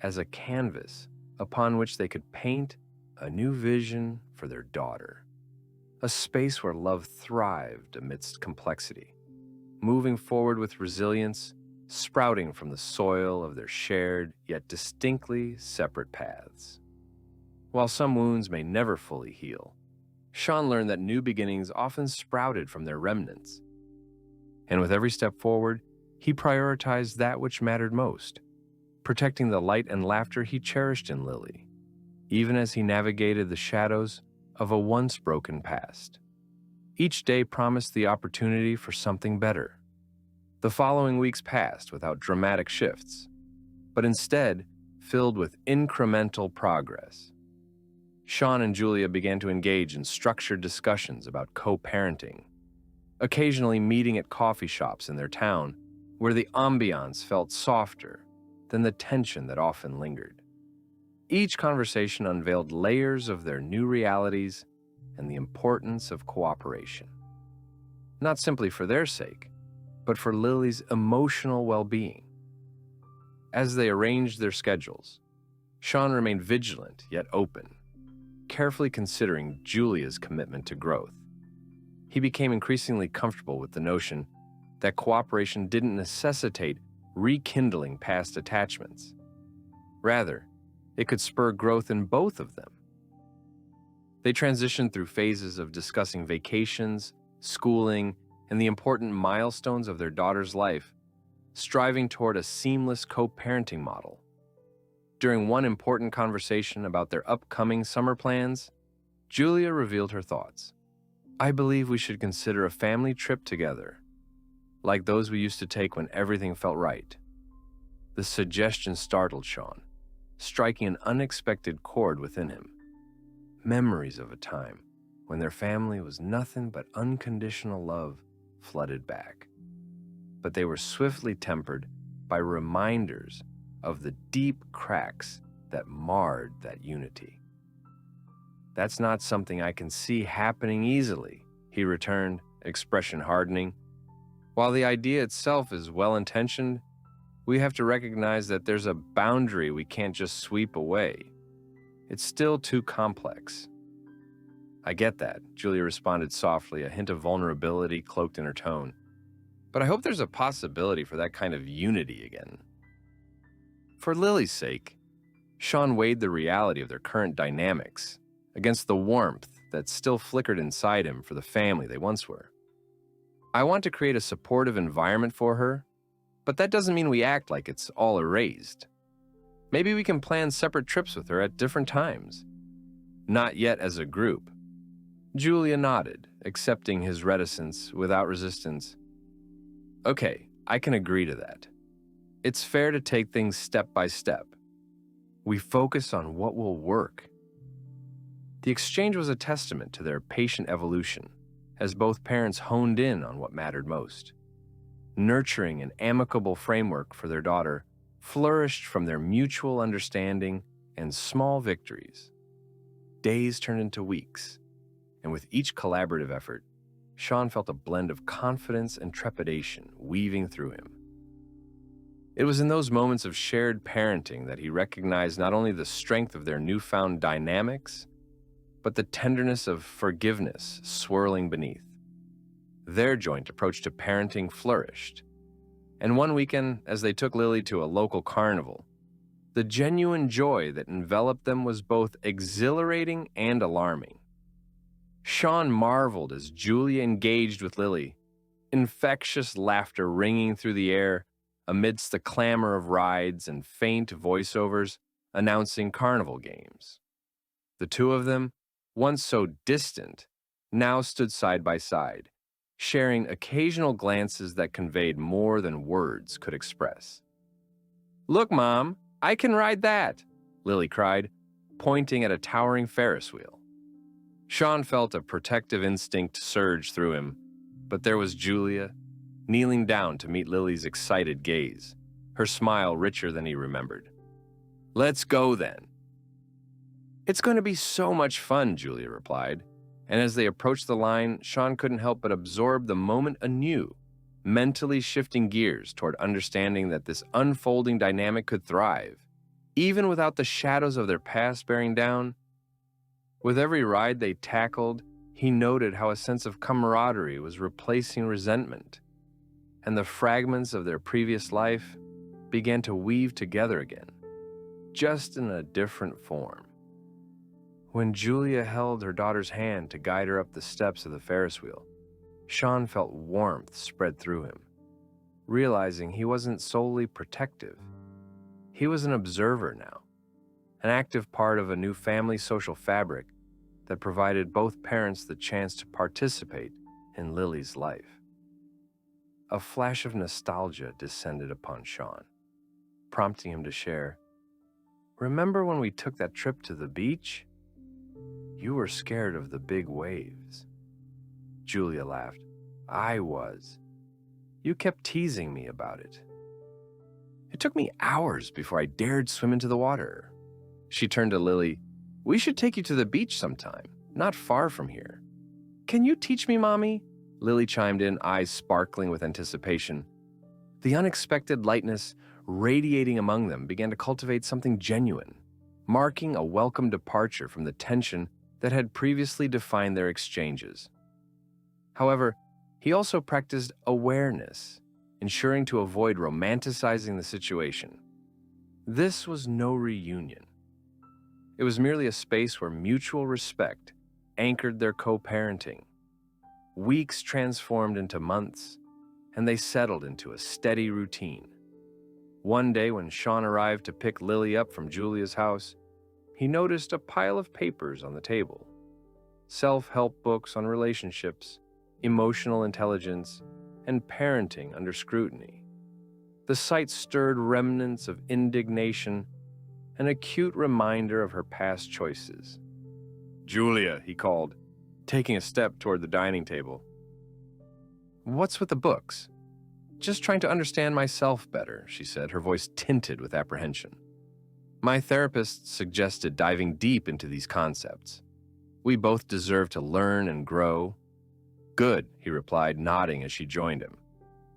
as a canvas upon which they could paint a new vision for their daughter, a space where love thrived amidst complexity, moving forward with resilience, sprouting from the soil of their shared yet distinctly separate paths. While some wounds may never fully heal, Sean learned that new beginnings often sprouted from their remnants. And with every step forward, he prioritized that which mattered most, protecting the light and laughter he cherished in Lily, even as he navigated the shadows of a once broken past. Each day promised the opportunity for something better. The following weeks passed without dramatic shifts, but instead filled with incremental progress. Sean and Julia began to engage in structured discussions about co-parenting, occasionally meeting at coffee shops in their town where the ambiance felt softer than the tension that often lingered. Each conversation unveiled layers of their new realities and the importance of cooperation, not simply for their sake, but for Lily's emotional well-being. As they arranged their schedules, Sean remained vigilant yet open, carefully considering Julia's commitment to growth. He became increasingly comfortable with the notion that cooperation didn't necessitate rekindling past attachments. Rather, it could spur growth in both of them. They transitioned through phases of discussing vacations, schooling, and the important milestones of their daughter's life, striving toward a seamless co-parenting model. During one important conversation about their upcoming summer plans, Julia revealed her thoughts. "I believe we should consider a family trip together, like those we used to take when everything felt right." The suggestion startled Sean, striking an unexpected chord within him. Memories of a time when their family was nothing but unconditional love flooded back. But they were swiftly tempered by reminders of the deep cracks that marred that unity. "That's not something I can see happening easily," he returned, expression hardening. "While the idea itself is well-intentioned, we have to recognize that there's a boundary we can't just sweep away. It's still too complex." "I get that," Julia responded softly, a hint of vulnerability cloaked in her tone. "But I hope there's a possibility for that kind of unity again." For Lily's sake, Sean weighed the reality of their current dynamics against the warmth that still flickered inside him for the family they once were. "I want to create a supportive environment for her, but that doesn't mean we act like it's all erased. Maybe we can plan separate trips with her at different times. Not yet as a group." Julia nodded, accepting his reticence without resistance. "Okay, I can agree to that. It's fair to take things step by step. We focus on what will work." The exchange was a testament to their patient evolution, as both parents honed in on what mattered most. nurturing an amicable framework for their daughter, flourished from their mutual understanding and small victories. Days turned into weeks, and with each collaborative effort, Sean felt a blend of confidence and trepidation weaving through him. It was in those moments of shared parenting that he recognized not only the strength of their newfound dynamics, but the tenderness of forgiveness swirling beneath. Their joint approach to parenting flourished, and one weekend, as they took Lily to a local carnival, the genuine joy that enveloped them was both exhilarating and alarming. Sean marveled as Julia engaged with Lily, infectious laughter ringing through the air amidst the clamor of rides and faint voiceovers announcing carnival games. The two of them, once so distant, now stood side by side, sharing occasional glances that conveyed more than words could express. "Look, Mom, I can ride that," Lily cried, pointing at a towering Ferris wheel. Sean felt a protective instinct surge through him, but there was Julia, kneeling down to meet Lily's excited gaze, her smile richer than he remembered. "Let's go, then." "It's going to be so much fun," Julia replied, and as they approached the line, Sean couldn't help but absorb the moment anew, mentally shifting gears toward understanding that this unfolding dynamic could thrive, even without the shadows of their past bearing down. With every ride they tackled, he noted how a sense of camaraderie was replacing resentment, and the fragments of their previous life began to weave together again, just in a different form. When Julia held her daughter's hand to guide her up the steps of the Ferris wheel, Sean felt warmth spread through him, realizing he wasn't solely protective. He was an observer now, an active part of a new family social fabric that provided both parents the chance to participate in Lily's life. A flash of nostalgia descended upon Sean, prompting him to share, "Remember when we took that trip to the beach? You were scared of the big waves." Julia laughed. "I was. You kept teasing me about it. It took me hours before I dared swim into the water." She turned to Lily. "We should take you to the beach sometime, not far from here." "Can you teach me, Mommy?" Lily chimed in, eyes sparkling with anticipation. The unexpected lightness radiating among them began to cultivate something genuine, marking a welcome departure from the tension that had previously defined their exchanges. However, he also practiced awareness, ensuring to avoid romanticizing the situation. This was no reunion. It was merely a space where mutual respect anchored their co-parenting. Weeks transformed into months, and they settled into a steady routine. One day when Sean arrived to pick Lily up from Julia's house, he noticed a pile of papers on the table. Self-help books on relationships, emotional intelligence, and parenting under scrutiny. The sight stirred remnants of indignation, an acute reminder of her past choices. "Julia," he called, taking a step toward the dining table. "What's with the books?" "Just trying to understand myself better," she said, her voice tinted with apprehension. "My therapist suggested diving deep into these concepts. We both deserve to learn and grow." "Good," he replied, nodding as she joined him.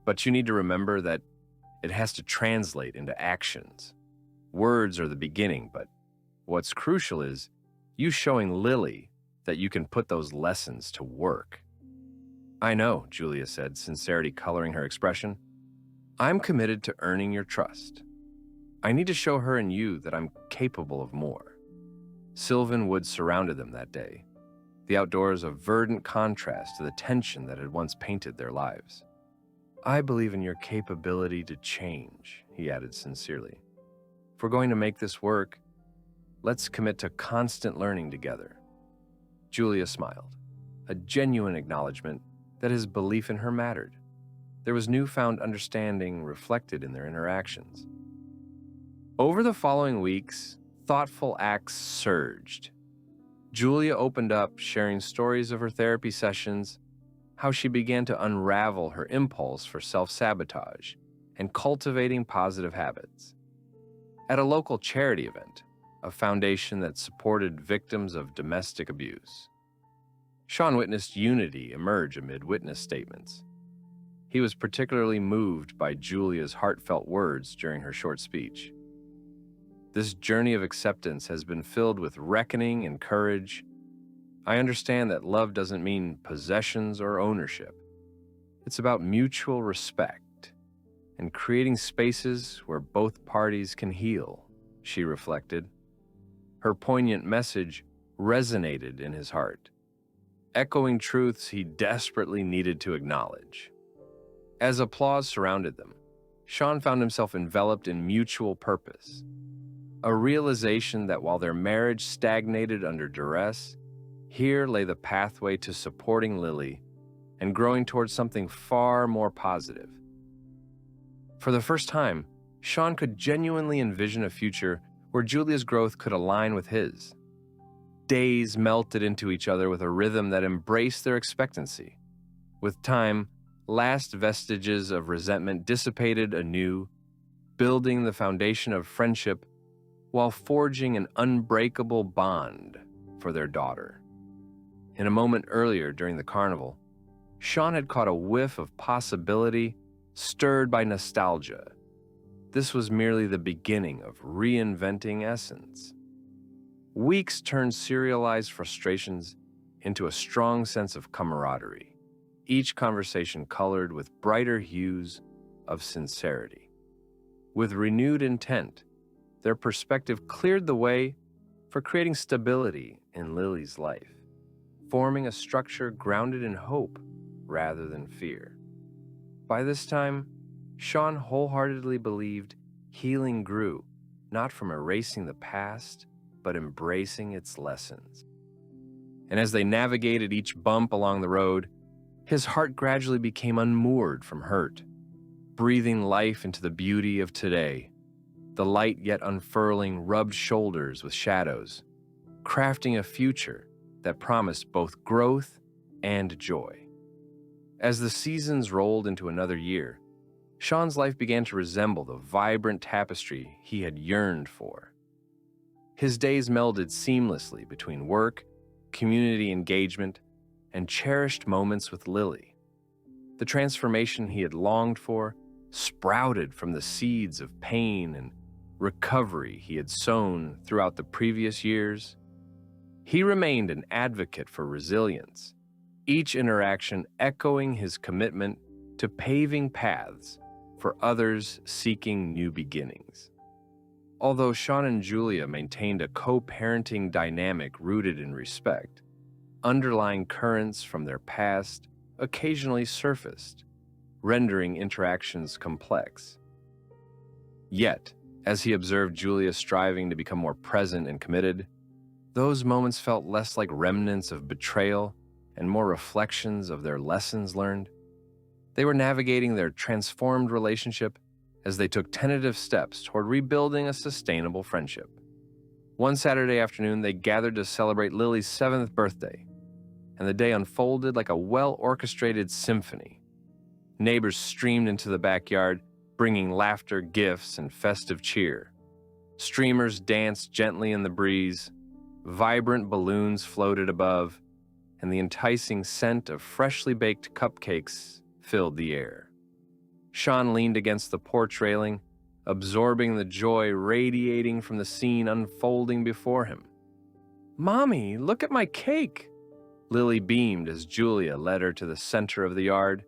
"But you need to remember that it has to translate into actions. Words are the beginning, but what's crucial is you showing Lily that you can put those lessons to work." "I know," Julia said, sincerity coloring her expression. "I'm committed to earning your trust. I need to show her and you that I'm capable of more." Sylvan woods surrounded them that day, the outdoors a verdant contrast to the tension that had once painted their lives. "I believe in your capability to change," he added sincerely. "If we're going to make this work, let's commit to constant learning together." Julia smiled, a genuine acknowledgement that his belief in her mattered. There was newfound understanding reflected in their interactions. Over the following weeks, thoughtful acts surged. Julia opened up, sharing stories of her therapy sessions, how she began to unravel her impulse for self-sabotage and cultivating positive habits. At a local charity event, a foundation that supported victims of domestic abuse, Sean witnessed unity emerge amid witness statements. He was particularly moved by Julia's heartfelt words during her short speech. This journey of acceptance has been filled with reckoning and courage. I understand that love doesn't mean possessions or ownership. It's about mutual respect and creating spaces where both parties can heal, she reflected. Her poignant message resonated in his heart, echoing truths he desperately needed to acknowledge. As applause surrounded them, Sean found himself enveloped in mutual purpose, a realization that while their marriage stagnated under duress, here lay the pathway to supporting Lily and growing towards something far more positive. For the first time, Sean could genuinely envision a future where Julia's growth could align with his. Days melted into each other with a rhythm that embraced their expectancy. With time, last vestiges of resentment dissipated anew, building the foundation of friendship while forging an unbreakable bond for their daughter. In a moment earlier during the carnival, Sean had caught a whiff of possibility stirred by nostalgia. This was merely the beginning of reinventing essence. Weeks turned serialized frustrations into a strong sense of camaraderie, each conversation colored with brighter hues of sincerity. With renewed intent, their perspective cleared the way for creating stability in Lily's life, forming a structure grounded in hope rather than fear. By this time, Sean wholeheartedly believed healing grew not from erasing the past, but embracing its lessons. And as they navigated each bump along the road, his heart gradually became unmoored from hurt, breathing life into the beauty of today. The light yet unfurling rubbed shoulders with shadows, crafting a future that promised both growth and joy. As the seasons rolled into another year, Sean's life began to resemble the vibrant tapestry he had yearned for. His days melded seamlessly between work, community engagement, and cherished moments with Lily. The transformation he had longed for sprouted from the seeds of pain and recovery he had sown throughout the previous years. He remained an advocate for resilience, each interaction echoing his commitment to paving paths for others seeking new beginnings. Although Sean and Julia maintained a co-parenting dynamic rooted in respect, underlying currents from their past occasionally surfaced, rendering interactions complex. Yet, as he observed Julia striving to become more present and committed, those moments felt less like remnants of betrayal and more reflections of their lessons learned. They were navigating their transformed relationship as they took tentative steps toward rebuilding a sustainable friendship. One Saturday afternoon, they gathered to celebrate Lily's 7th birthday, and the day unfolded like a well-orchestrated symphony. Neighbors streamed into the backyard, bringing laughter, gifts, and festive cheer. Streamers danced gently in the breeze, vibrant balloons floated above, and the enticing scent of freshly baked cupcakes filled the air. Sean leaned against the porch railing, absorbing the joy radiating from the scene unfolding before him. "Mommy, look at my cake!" Lily beamed as Julia led her to the center of the yard.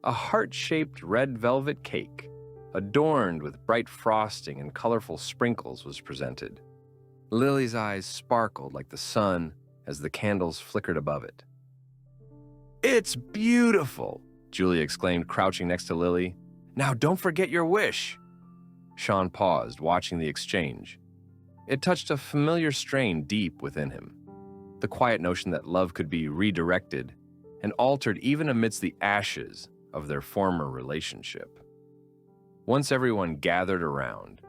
A heart-shaped red velvet cake, adorned with bright frosting and colorful sprinkles, was presented. Lily's eyes sparkled like the sun as the candles flickered above it. "It's beautiful!" Julia exclaimed, crouching next to Lily. "Now don't forget your wish." Sean paused, watching the exchange. It touched a familiar strain deep within him, the quiet notion that love could be redirected and altered even amidst the ashes of their former relationship. Once everyone gathered around,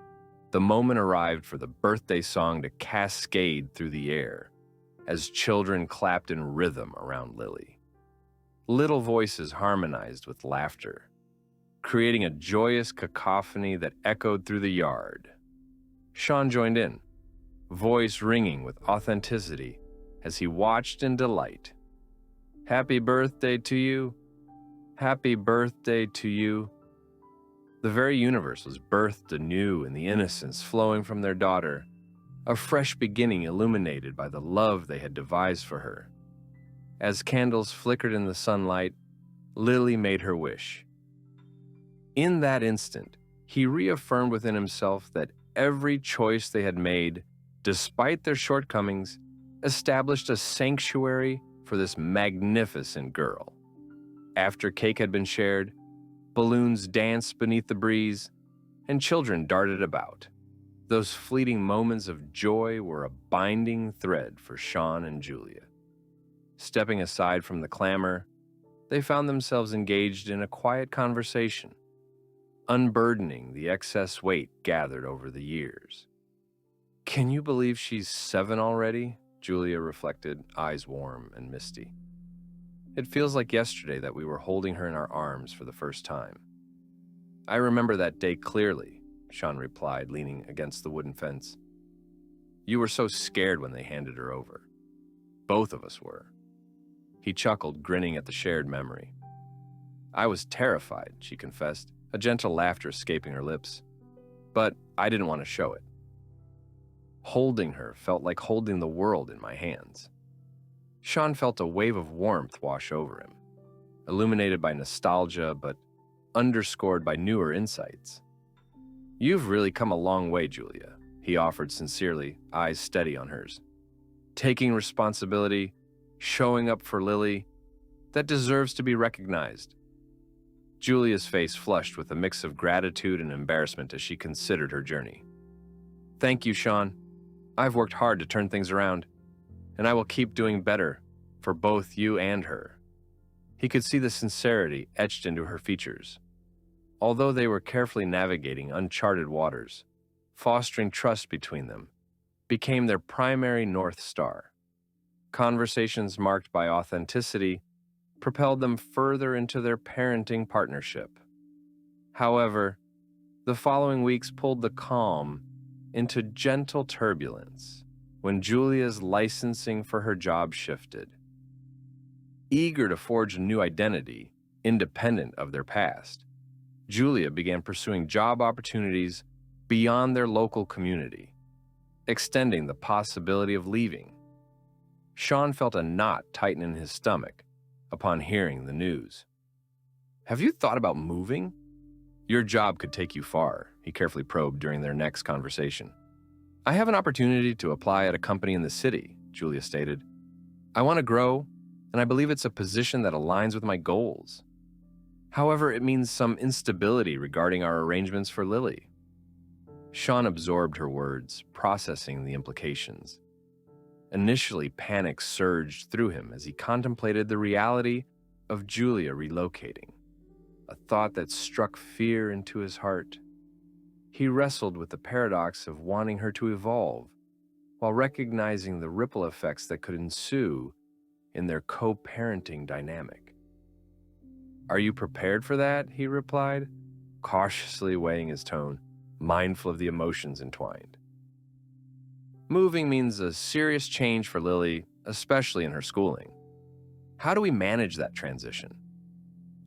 the moment arrived for the birthday song to cascade through the air as children clapped in rhythm around Lily. Little voices harmonized with laughter, creating a joyous cacophony that echoed through the yard. Sean joined in, voice ringing with authenticity as he watched in delight. "Happy birthday to you. Happy birthday to you." The very universe was birthed anew in the innocence flowing from their daughter, a fresh beginning illuminated by the love they had devised for her. As candles flickered in the sunlight, Lily made her wish. In that instant, he reaffirmed within himself that every choice they had made, despite their shortcomings, established a sanctuary for this magnificent girl. After cake had been shared, balloons danced beneath the breeze, and children darted about. Those fleeting moments of joy were a binding thread for Sean and Julia. Stepping aside from the clamor, they found themselves engaged in a quiet conversation, unburdening the excess weight gathered over the years. "Can you believe she's 7 already?" Julia reflected, eyes warm and misty. "It feels like yesterday that we were holding her in our arms for the first time." "I remember that day clearly," Sean replied, leaning against the wooden fence. "You were so scared when they handed her over. Both of us were." He chuckled, grinning at the shared memory. "I was terrified," she confessed, a gentle laughter escaping her lips. "But I didn't want to show it. Holding her felt like holding the world in my hands." Sean felt a wave of warmth wash over him, illuminated by nostalgia but underscored by newer insights. "You've really come a long way, Julia," he offered sincerely, eyes steady on hers. "Taking responsibility, showing up for Lily, that deserves to be recognized." Julia's face flushed with a mix of gratitude and embarrassment as she considered her journey. "Thank you, Sean. I've worked hard to turn things around, and I will keep doing better for both you and her." He could see the sincerity etched into her features. Although they were carefully navigating uncharted waters, fostering trust between them became their primary North Star. Conversations marked by authenticity propelled them further into their parenting partnership. However, the following weeks pulled the calm into gentle turbulence when Julia's licensing for her job shifted. Eager to forge a new identity, independent of their past, Julia began pursuing job opportunities beyond their local community, extending the possibility of leaving. Sean felt a knot tighten in his stomach upon hearing the news. "Have you thought about moving? Your job could take you far," he carefully probed during their next conversation. "I have an opportunity to apply at a company in the city," Julia stated. "I want to grow, and I believe it's a position that aligns with my goals. However, it means some instability regarding our arrangements for Lily." Sean absorbed her words, processing the implications. Initially, panic surged through him as he contemplated the reality of Julia relocating, a thought that struck fear into his heart. He wrestled with the paradox of wanting her to evolve, while recognizing the ripple effects that could ensue in their co-parenting dynamic. "Are you prepared for that?" he replied, cautiously weighing his tone, mindful of the emotions entwined. "Moving means a serious change for Lily, especially in her schooling. How do we manage that transition?"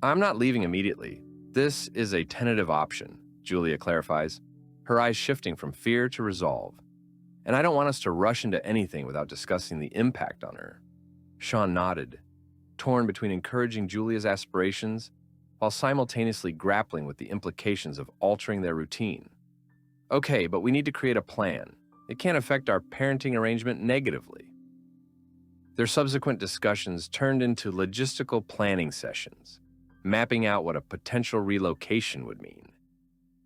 "I'm not leaving immediately. This is a tentative option," Julia clarifies, her eyes shifting from fear to resolve. "And I don't want us to rush into anything without discussing the impact on her." Sean nodded, torn between encouraging Julia's aspirations while simultaneously grappling with the implications of altering their routine. "Okay, but we need to create a plan. It can't affect our parenting arrangement negatively." Their subsequent discussions turned into logistical planning sessions, mapping out what a potential relocation would mean.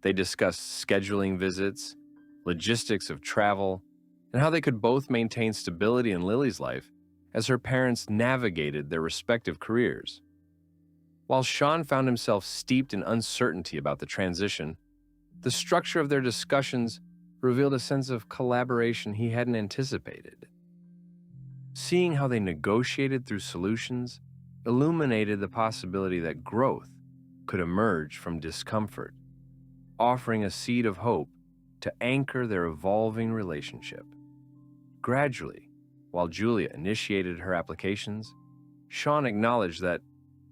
They discussed scheduling visits, logistics of travel, and how they could both maintain stability in Lily's life as her parents navigated their respective careers. While Sean found himself steeped in uncertainty about the transition, the structure of their discussions revealed a sense of collaboration he hadn't anticipated. Seeing how they negotiated through solutions illuminated the possibility that growth could emerge from discomfort, offering a seed of hope to anchor their evolving relationship. Gradually, while Julia initiated her applications, Sean acknowledged that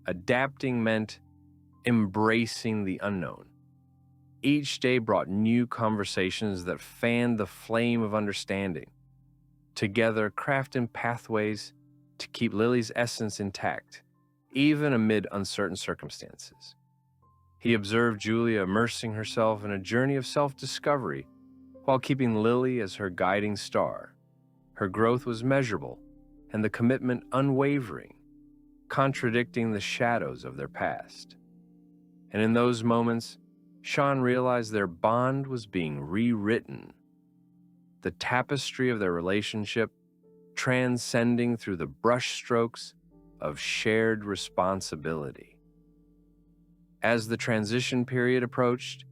adapting meant embracing the unknown. Each day brought new conversations that fanned the flame of understanding, together crafting pathways to keep Lily's essence intact, even amid uncertain circumstances. He observed Julia immersing herself in a journey of self-discovery while keeping Lily as her guiding star. Her growth was measurable and the commitment unwavering, contradicting the shadows of their past. And in those moments, Sean realized their bond was being rewritten, the tapestry of their relationship transcending through the brushstrokes of shared responsibility. As the transition period approached,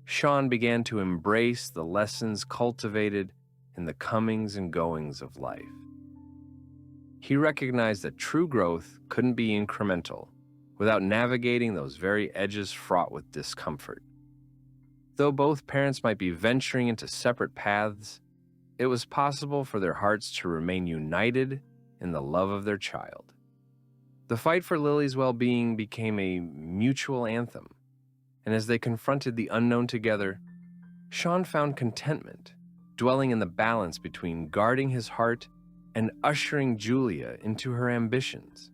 Sean began to embrace the lessons cultivated in the comings and goings of life. He recognized that true growth couldn't be incremental without navigating those very edges fraught with discomfort. Though both parents might be venturing into separate paths, it was possible for their hearts to remain united in the love of their child. The fight for Lily's well-being became a mutual anthem, and as they confronted the unknown together, Sean found contentment, dwelling in the balance between guarding his heart and ushering Julia into her ambitions.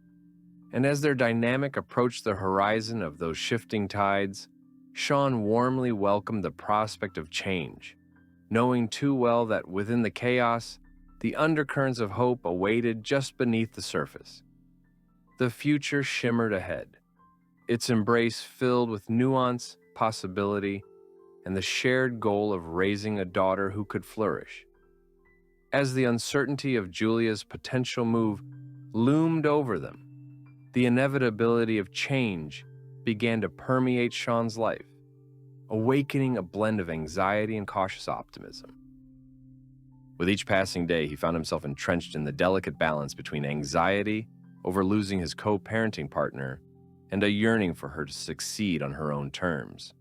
And as their dynamic approached the horizon of those shifting tides, Sean warmly welcomed the prospect of change, knowing too well that within the chaos, the undercurrents of hope awaited just beneath the surface. The future shimmered ahead, its embrace filled with nuance, possibility, and the shared goal of raising a daughter who could flourish. As the uncertainty of Julia's potential move loomed over them, the inevitability of change began to permeate Sean's life, awakening a blend of anxiety and cautious optimism. With each passing day, he found himself entrenched in the delicate balance between anxiety over losing his co-parenting partner and a yearning for her to succeed on her own terms.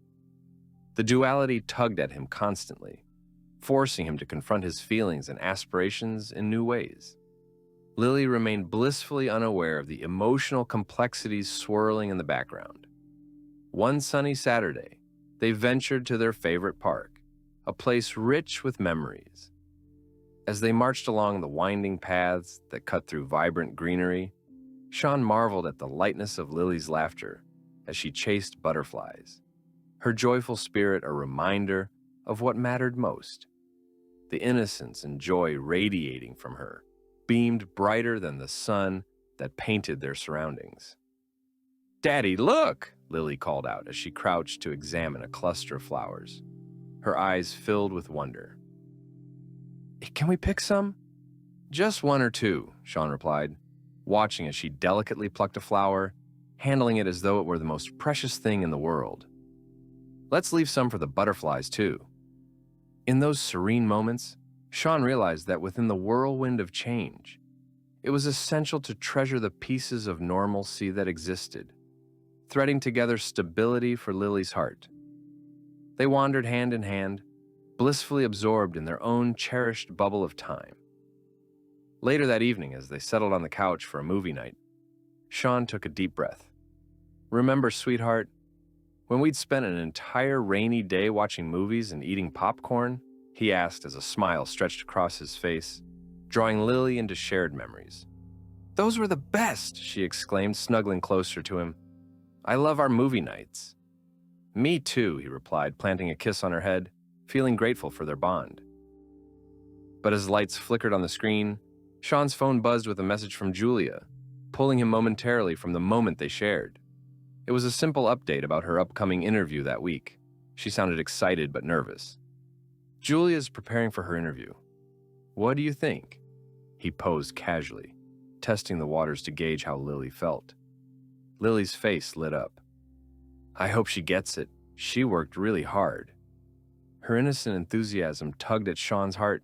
The duality tugged at him constantly, forcing him to confront his feelings and aspirations in new ways. Lily remained blissfully unaware of the emotional complexities swirling in the background. One sunny Saturday, they ventured to their favorite park, a place rich with memories. As they marched along the winding paths that cut through vibrant greenery, Sean marveled at the lightness of Lily's laughter as she chased butterflies, her joyful spirit a reminder of what mattered most. The innocence and joy radiating from her beamed brighter than the sun that painted their surroundings. "Daddy, look!" Lily called out as she crouched to examine a cluster of flowers, her eyes filled with wonder. "Can we pick some?" "Just one or two," Sean replied, watching as she delicately plucked a flower, handling it as though it were the most precious thing in the world. "Let's leave some for the butterflies, too." In those serene moments, Sean realized that within the whirlwind of change, it was essential to treasure the pieces of normalcy that existed, threading together stability for Lily's heart. They wandered hand in hand, blissfully absorbed in their own cherished bubble of time. Later that evening, as they settled on the couch for a movie night, Sean took a deep breath. "Remember, sweetheart, when we'd spent an entire rainy day watching movies and eating popcorn?" he asked as a smile stretched across his face, drawing Lily into shared memories. "Those were the best," she exclaimed, snuggling closer to him. "I love our movie nights." "Me too," he replied, planting a kiss on her head, feeling grateful for their bond. But as lights flickered on the screen, Sean's phone buzzed with a message from Julia, pulling him momentarily from the moment they shared. It was a simple update about her upcoming interview that week. She sounded excited but nervous. "Julia's preparing for her interview. What do you think?" He posed casually, testing the waters to gauge how Lily felt. Lily's face lit up. "I hope she gets it. She worked really hard." Her innocent enthusiasm tugged at Sean's heart,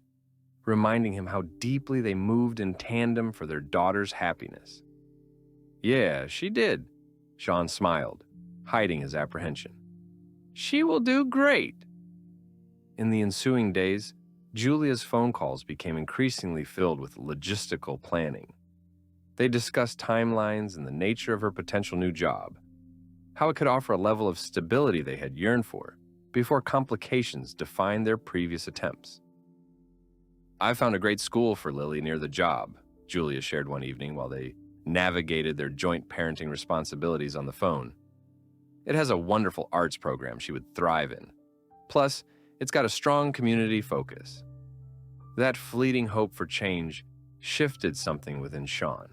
reminding him how deeply they moved in tandem for their daughter's happiness. Yeah, she did. Sean smiled, hiding his apprehension. She will do great. In the ensuing days, Julia's phone calls became increasingly filled with logistical planning. They discussed timelines and the nature of her potential new job, how it could offer a level of stability they had yearned for before complications defined their previous attempts. I found a great school for Lily near the job, Julia shared one evening while they navigated their joint parenting responsibilities on the phone. It has a wonderful arts program she would thrive in. Plus, it's got a strong community focus. That fleeting hope for change shifted something within Sean.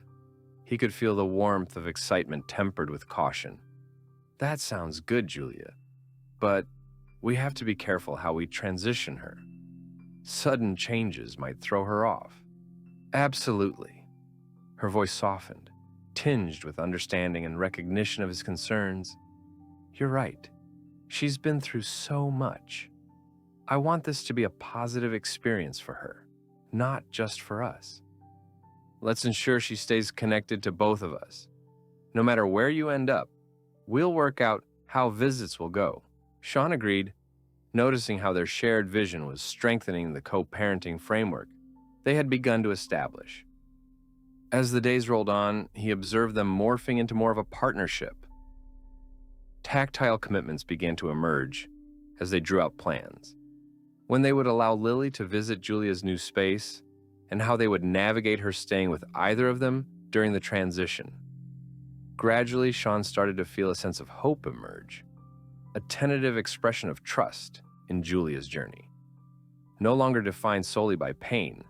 He could feel the warmth of excitement tempered with caution. That sounds good, Julia, but we have to be careful how we transition her. Sudden changes might throw her off. Absolutely. Her voice softened, tinged with understanding and recognition of his concerns. You're right. She's been through so much. I want this to be a positive experience for her, not just for us. Let's ensure she stays connected to both of us. No matter where you end up, we'll work out how visits will go. Sean agreed, noticing how their shared vision was strengthening the co-parenting framework they had begun to establish. As the days rolled on, he observed them morphing into more of a partnership. Tactile commitments began to emerge as they drew out plans. When they would allow Lily to visit Julia's new space, and how they would navigate her staying with either of them during the transition. Gradually, Sean started to feel a sense of hope emerge, a tentative expression of trust in Julia's journey. No longer defined solely by pain,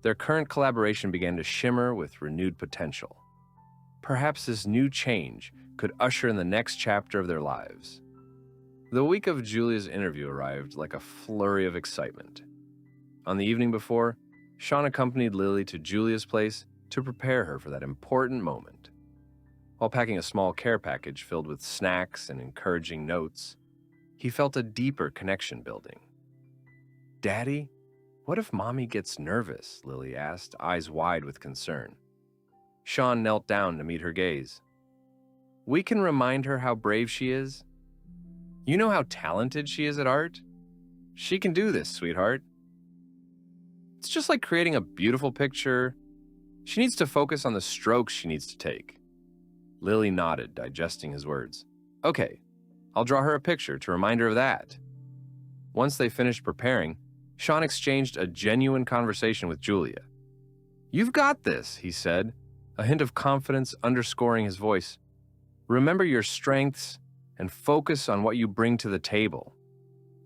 their current collaboration began to shimmer with renewed potential. Perhaps this new change could usher in the next chapter of their lives. The week of Julia's interview arrived like a flurry of excitement. On the evening before, Sean accompanied Lily to Julia's place to prepare her for that important moment. While packing a small care package filled with snacks and encouraging notes, he felt a deeper connection building. "Daddy, what if Mommy gets nervous?" Lily asked, eyes wide with concern. Sean knelt down to meet her gaze. "We can remind her how brave she is. You know how talented she is at art? She can do this, sweetheart. It's just like creating a beautiful picture. She needs to focus on the strokes she needs to take." Lily nodded, digesting his words. "Okay, I'll draw her a picture to remind her of that." Once they finished preparing, Sean exchanged a genuine conversation with Julia. "You've got this," he said, a hint of confidence underscoring his voice. "Remember your strengths and focus on what you bring to the table."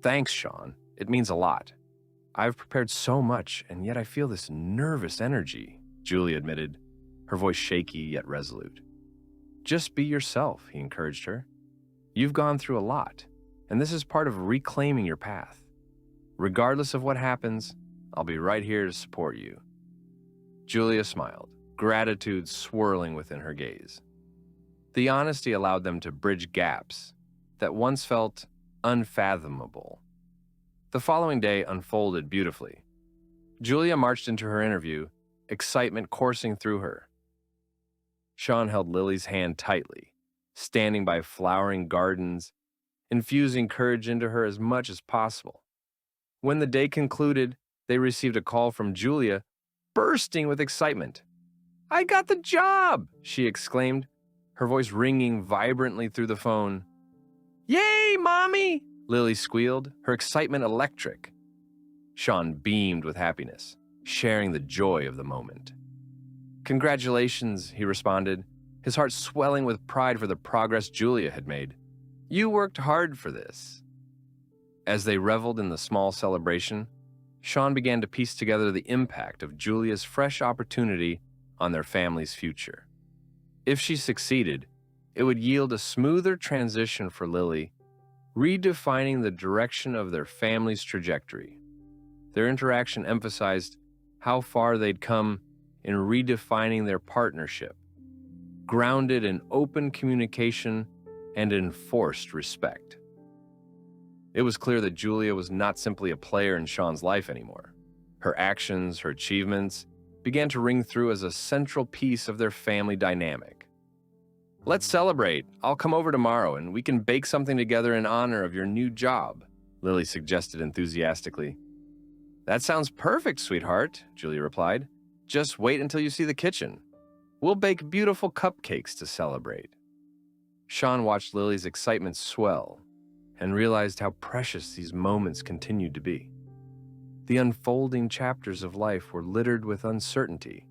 "Thanks, Sean. It means a lot. I've prepared so much, and yet I feel this nervous energy," Julia admitted, her voice shaky yet resolute. "Just be yourself," he encouraged her. "You've gone through a lot, and this is part of reclaiming your path. Regardless of what happens, I'll be right here to support you." Julia smiled, gratitude swirling within her gaze. The honesty allowed them to bridge gaps that once felt unfathomable. The following day unfolded beautifully. Julia marched into her interview, excitement coursing through her. Sean held Lily's hand tightly, standing by flowering gardens, infusing courage into her as much as possible. When the day concluded, they received a call from Julia, bursting with excitement. "I got the job!" she exclaimed, her voice ringing vibrantly through the phone. "Yay, Mommy!" Lily squealed, her excitement electric. Sean beamed with happiness, sharing the joy of the moment. "Congratulations," he responded, his heart swelling with pride for the progress Julia had made. "You worked hard for this." As they reveled in the small celebration, Sean began to piece together the impact of Julia's fresh opportunity on their family's future. If she succeeded, it would yield a smoother transition for Lily, redefining the direction of their family's trajectory. Their interaction emphasized how far they'd come in redefining their partnership, grounded in open communication and enforced respect. It was clear that Julia was not simply a player in Sean's life anymore. Her actions, her achievements, began to ring through as a central piece of their family dynamic. Let's celebrate. I'll come over tomorrow and we can bake something together in honor of your new job, Lily suggested enthusiastically. That sounds perfect, sweetheart, Julia replied. Just wait until you see the kitchen. We'll bake beautiful cupcakes to celebrate. Sean watched Lily's excitement swell and realized how precious these moments continued to be. The unfolding chapters of life were littered with uncertainty,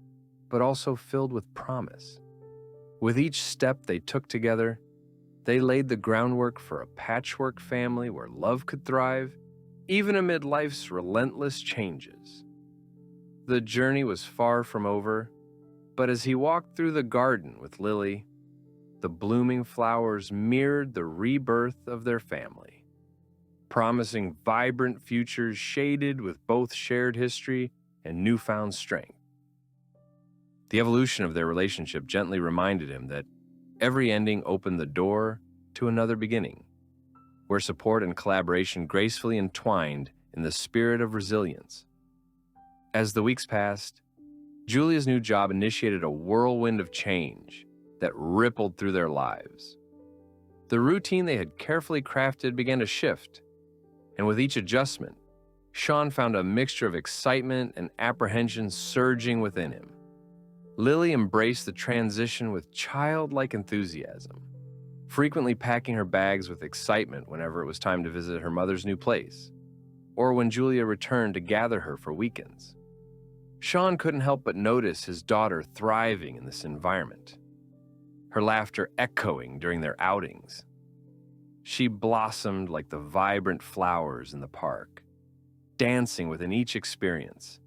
but also filled with promise. With each step they took together, they laid the groundwork for a patchwork family where love could thrive, even amid life's relentless changes. The journey was far from over, but as he walked through the garden with Lily, the blooming flowers mirrored the rebirth of their family, promising vibrant futures shaded with both shared history and newfound strength. The evolution of their relationship gently reminded him that every ending opened the door to another beginning, where support and collaboration gracefully entwined in the spirit of resilience. As the weeks passed, Julia's new job initiated a whirlwind of change that rippled through their lives. The routine they had carefully crafted began to shift, and with each adjustment, Sean found a mixture of excitement and apprehension surging within him. Lily embraced the transition with childlike enthusiasm, frequently packing her bags with excitement whenever it was time to visit her mother's new place, or when Julia returned to gather her for weekends. Sean couldn't help but notice his daughter thriving in this environment, her laughter echoing during their outings. She blossomed like the vibrant flowers in the park, dancing within each experience,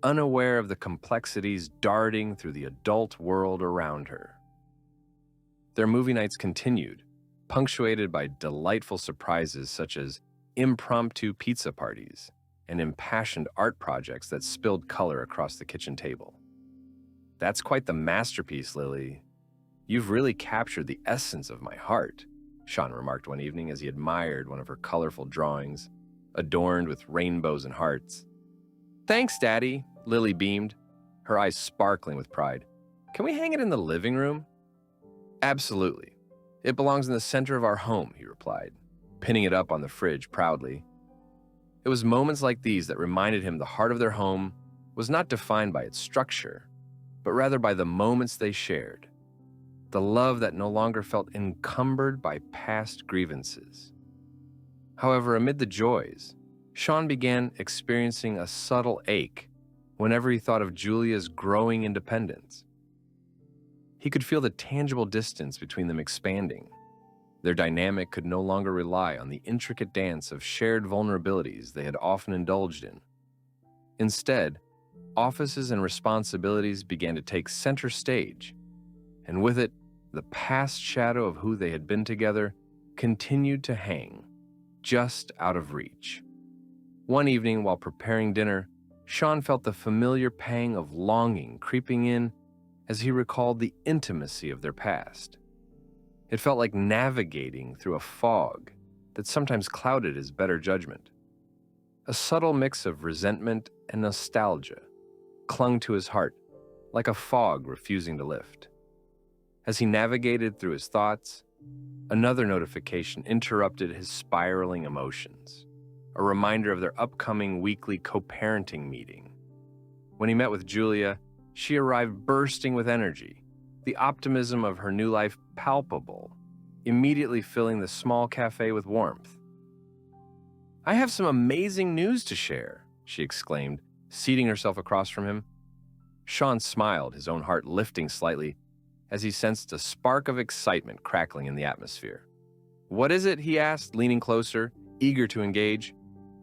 unaware of the complexities darting through the adult world around her. Their movie nights continued, punctuated by delightful surprises such as impromptu pizza parties and impassioned art projects that spilled color across the kitchen table. That's quite the masterpiece, Lily. You've really captured the essence of my heart, Sean remarked one evening as he admired one of her colorful drawings, adorned with rainbows and hearts. Thanks, Daddy, Lily beamed, her eyes sparkling with pride. Can we hang it in the living room? Absolutely. It belongs in the center of our home, he replied, pinning it up on the fridge proudly. It was moments like these that reminded him the heart of their home was not defined by its structure, but rather by the moments they shared, the love that no longer felt encumbered by past grievances. However, amid the joys, Sean began experiencing a subtle ache whenever he thought of Julia's growing independence. He could feel the tangible distance between them expanding. Their dynamic could no longer rely on the intricate dance of shared vulnerabilities they had often indulged in. Instead, offices and responsibilities began to take center stage, and with it, the past shadow of who they had been together continued to hang, just out of reach. One evening, while preparing dinner, Sean felt the familiar pang of longing creeping in as he recalled the intimacy of their past. It felt like navigating through a fog that sometimes clouded his better judgment. A subtle mix of resentment and nostalgia clung to his heart like a fog refusing to lift. As he navigated through his thoughts, another notification interrupted his spiraling emotions, a reminder of their upcoming weekly co-parenting meeting. When he met with Julia, she arrived bursting with energy, the optimism of her new life palpable, immediately filling the small cafe with warmth. I have some amazing news to share, she exclaimed, seating herself across from him. Sean smiled, his own heart lifting slightly, as he sensed a spark of excitement crackling in the atmosphere. What is it? He asked, leaning closer, eager to engage.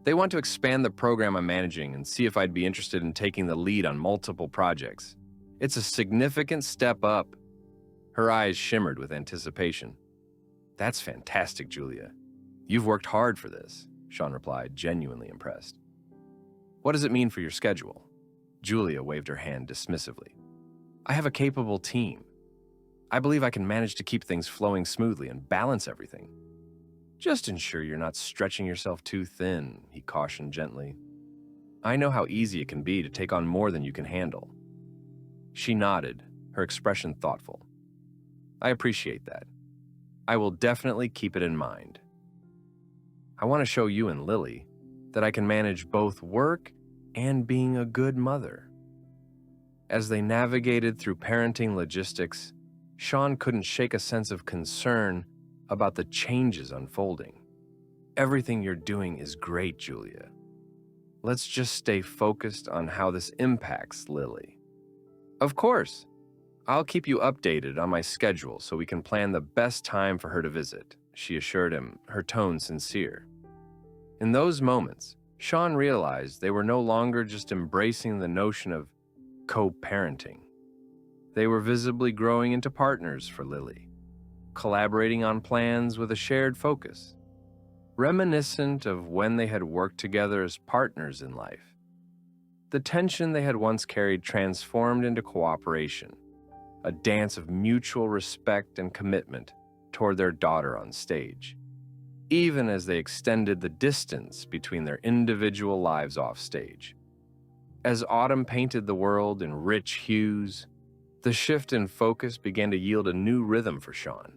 They want to expand the program I'm managing and see if I'd be interested in taking the lead on multiple projects. It's a significant step up. Her eyes shimmered with anticipation. That's fantastic, Julia. You've worked hard for this, Sean replied, genuinely impressed. What does it mean for your schedule? Julia waved her hand dismissively. I have a capable team. I believe I can manage to keep things flowing smoothly and balance everything. Just ensure you're not stretching yourself too thin, he cautioned gently. I know how easy it can be to take on more than you can handle. She nodded, her expression thoughtful. I appreciate that. I will definitely keep it in mind. I want to show you and Lily that I can manage both work and being a good mother. As they navigated through parenting logistics, Sean couldn't shake a sense of concern about the changes unfolding. Everything you're doing is great, Julia. Let's just stay focused on how this impacts Lily. Of course, I'll keep you updated on my schedule so we can plan the best time for her to visit, she assured him, her tone sincere. In those moments, Sean realized they were no longer just embracing the notion of co-parenting. They were visibly growing into partners for Lily, collaborating on plans with a shared focus, reminiscent of when they had worked together as partners in life. The tension they had once carried transformed into cooperation, a dance of mutual respect and commitment toward their daughter on stage, even as they extended the distance between their individual lives off stage. As autumn painted the world in rich hues, the shift in focus began to yield a new rhythm for Sean.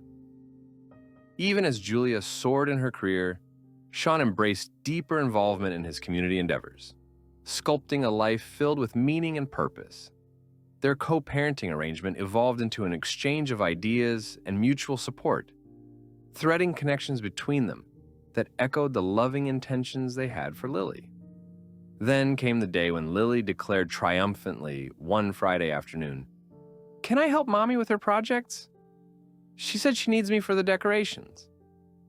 Even as Julia soared in her career, Sean embraced deeper involvement in his community endeavors, sculpting a life filled with meaning and purpose. Their co-parenting arrangement evolved into an exchange of ideas and mutual support, threading connections between them that echoed the loving intentions they had for Lily. Then came the day when Lily declared triumphantly one Friday afternoon, "Can I help Mommy with her projects? She said she needs me for the decorations."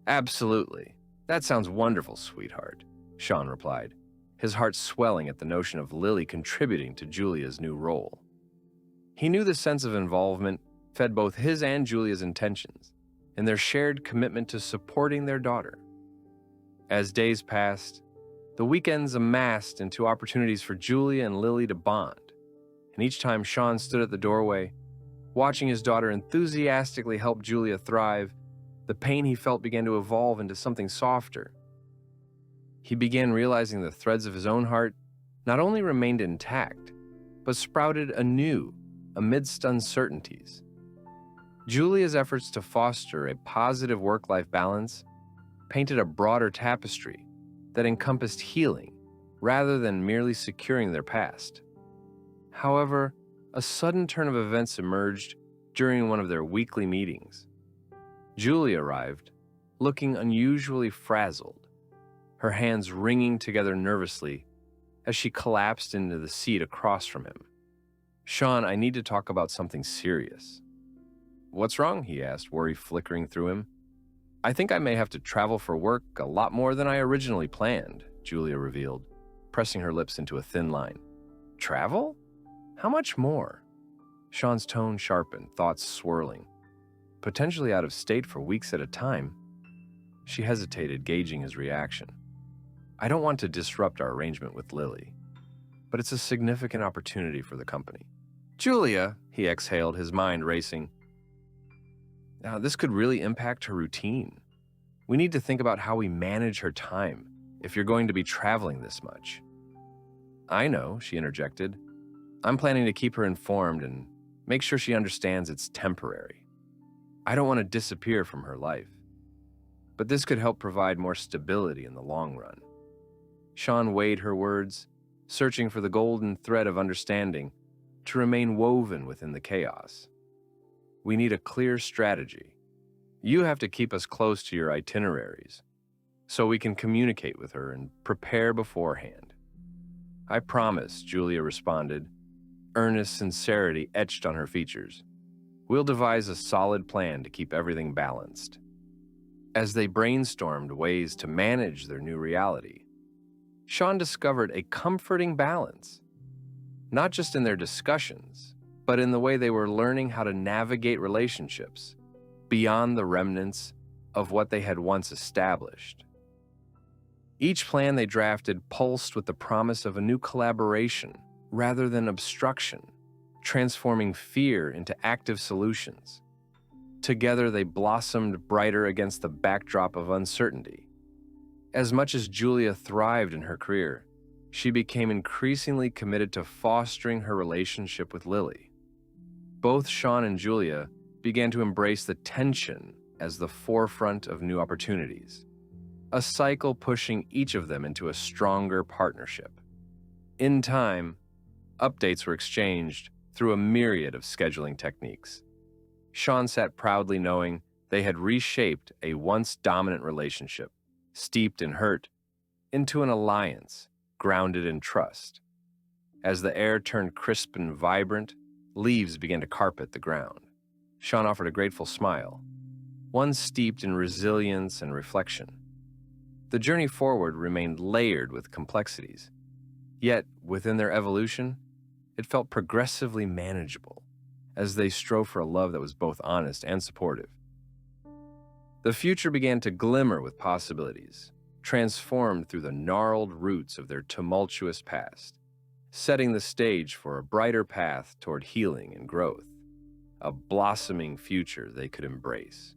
"Absolutely. That sounds wonderful, sweetheart," Sean replied, his heart swelling at the notion of Lily contributing to Julia's new role. He knew the sense of involvement fed both his and Julia's intentions and their shared commitment to supporting their daughter. As days passed, the weekends amassed into opportunities for Julia and Lily to bond, and each time Sean stood at the doorway, watching his daughter enthusiastically help Julia thrive, the pain he felt began to evolve into something softer. He began realizing the threads of his own heart not only remained intact, but sprouted anew amidst uncertainties. Julia's efforts to foster a positive work-life balance painted a broader tapestry that encompassed healing rather than merely securing their past. However, a sudden turn of events emerged during one of their weekly meetings. Julia arrived, looking unusually frazzled, her hands wringing together nervously as she collapsed into the seat across from him. "Sean, I need to talk about something serious." "What's wrong?" he asked, worry flickering through him. "I think I may have to travel for work a lot more than I originally planned," Julia revealed, pressing her lips into a thin line. "Travel? How much more?" Sean's tone sharpened, thoughts swirling. Potentially out of state for weeks at a time. She hesitated, gauging his reaction. "I don't want to disrupt our arrangement with Lily, but it's a significant opportunity for the company." "Julia," he exhaled, his mind racing. "Now, this could really impact her routine. We need to think about how we manage her time if you're going to be traveling this much." "I know," she interjected. "I'm planning to keep her informed and make sure she understands it's temporary. I don't want to disappear from her life, but this could help provide more stability in the long run." Sean weighed her words, searching for the golden thread of understanding to remain woven within the chaos. "We need a clear strategy. You have to keep us close to your itineraries so we can communicate with her and prepare beforehand." "I promise," Julia responded, earnest sincerity etched on her features. "We'll devise a solid plan to keep everything balanced." As they brainstormed ways to manage their new reality, Sean discovered a comforting balance, not just in their discussions, but in the way they were learning how to navigate relationships beyond the remnants of what they had once established. Each plan they drafted pulsed with the promise of a new collaboration rather than obstruction, transforming fear into active solutions. Together, they blossomed brighter against the backdrop of uncertainty. As much as Julia thrived in her career, she became increasingly committed to fostering her relationship with Lily. Both Sean and Julia began to embrace the tension as the forefront of new opportunities, a cycle pushing each of them into a stronger partnership. In time, updates were exchanged through a myriad of scheduling techniques. Sean sat proudly knowing they had reshaped a once dominant relationship, steeped in hurt, into an alliance grounded in trust. As the air turned crisp and vibrant, leaves began to carpet the ground. Sean offered a grateful smile, one steeped in resilience and reflection. The journey forward remained layered with complexities, yet within their evolution, it felt progressively manageable as they strove for a love that was both honest and supportive. The future began to glimmer with possibilities, transformed through the gnarled roots of their tumultuous past, setting the stage for a brighter path toward healing and growth, a blossoming future they could embrace.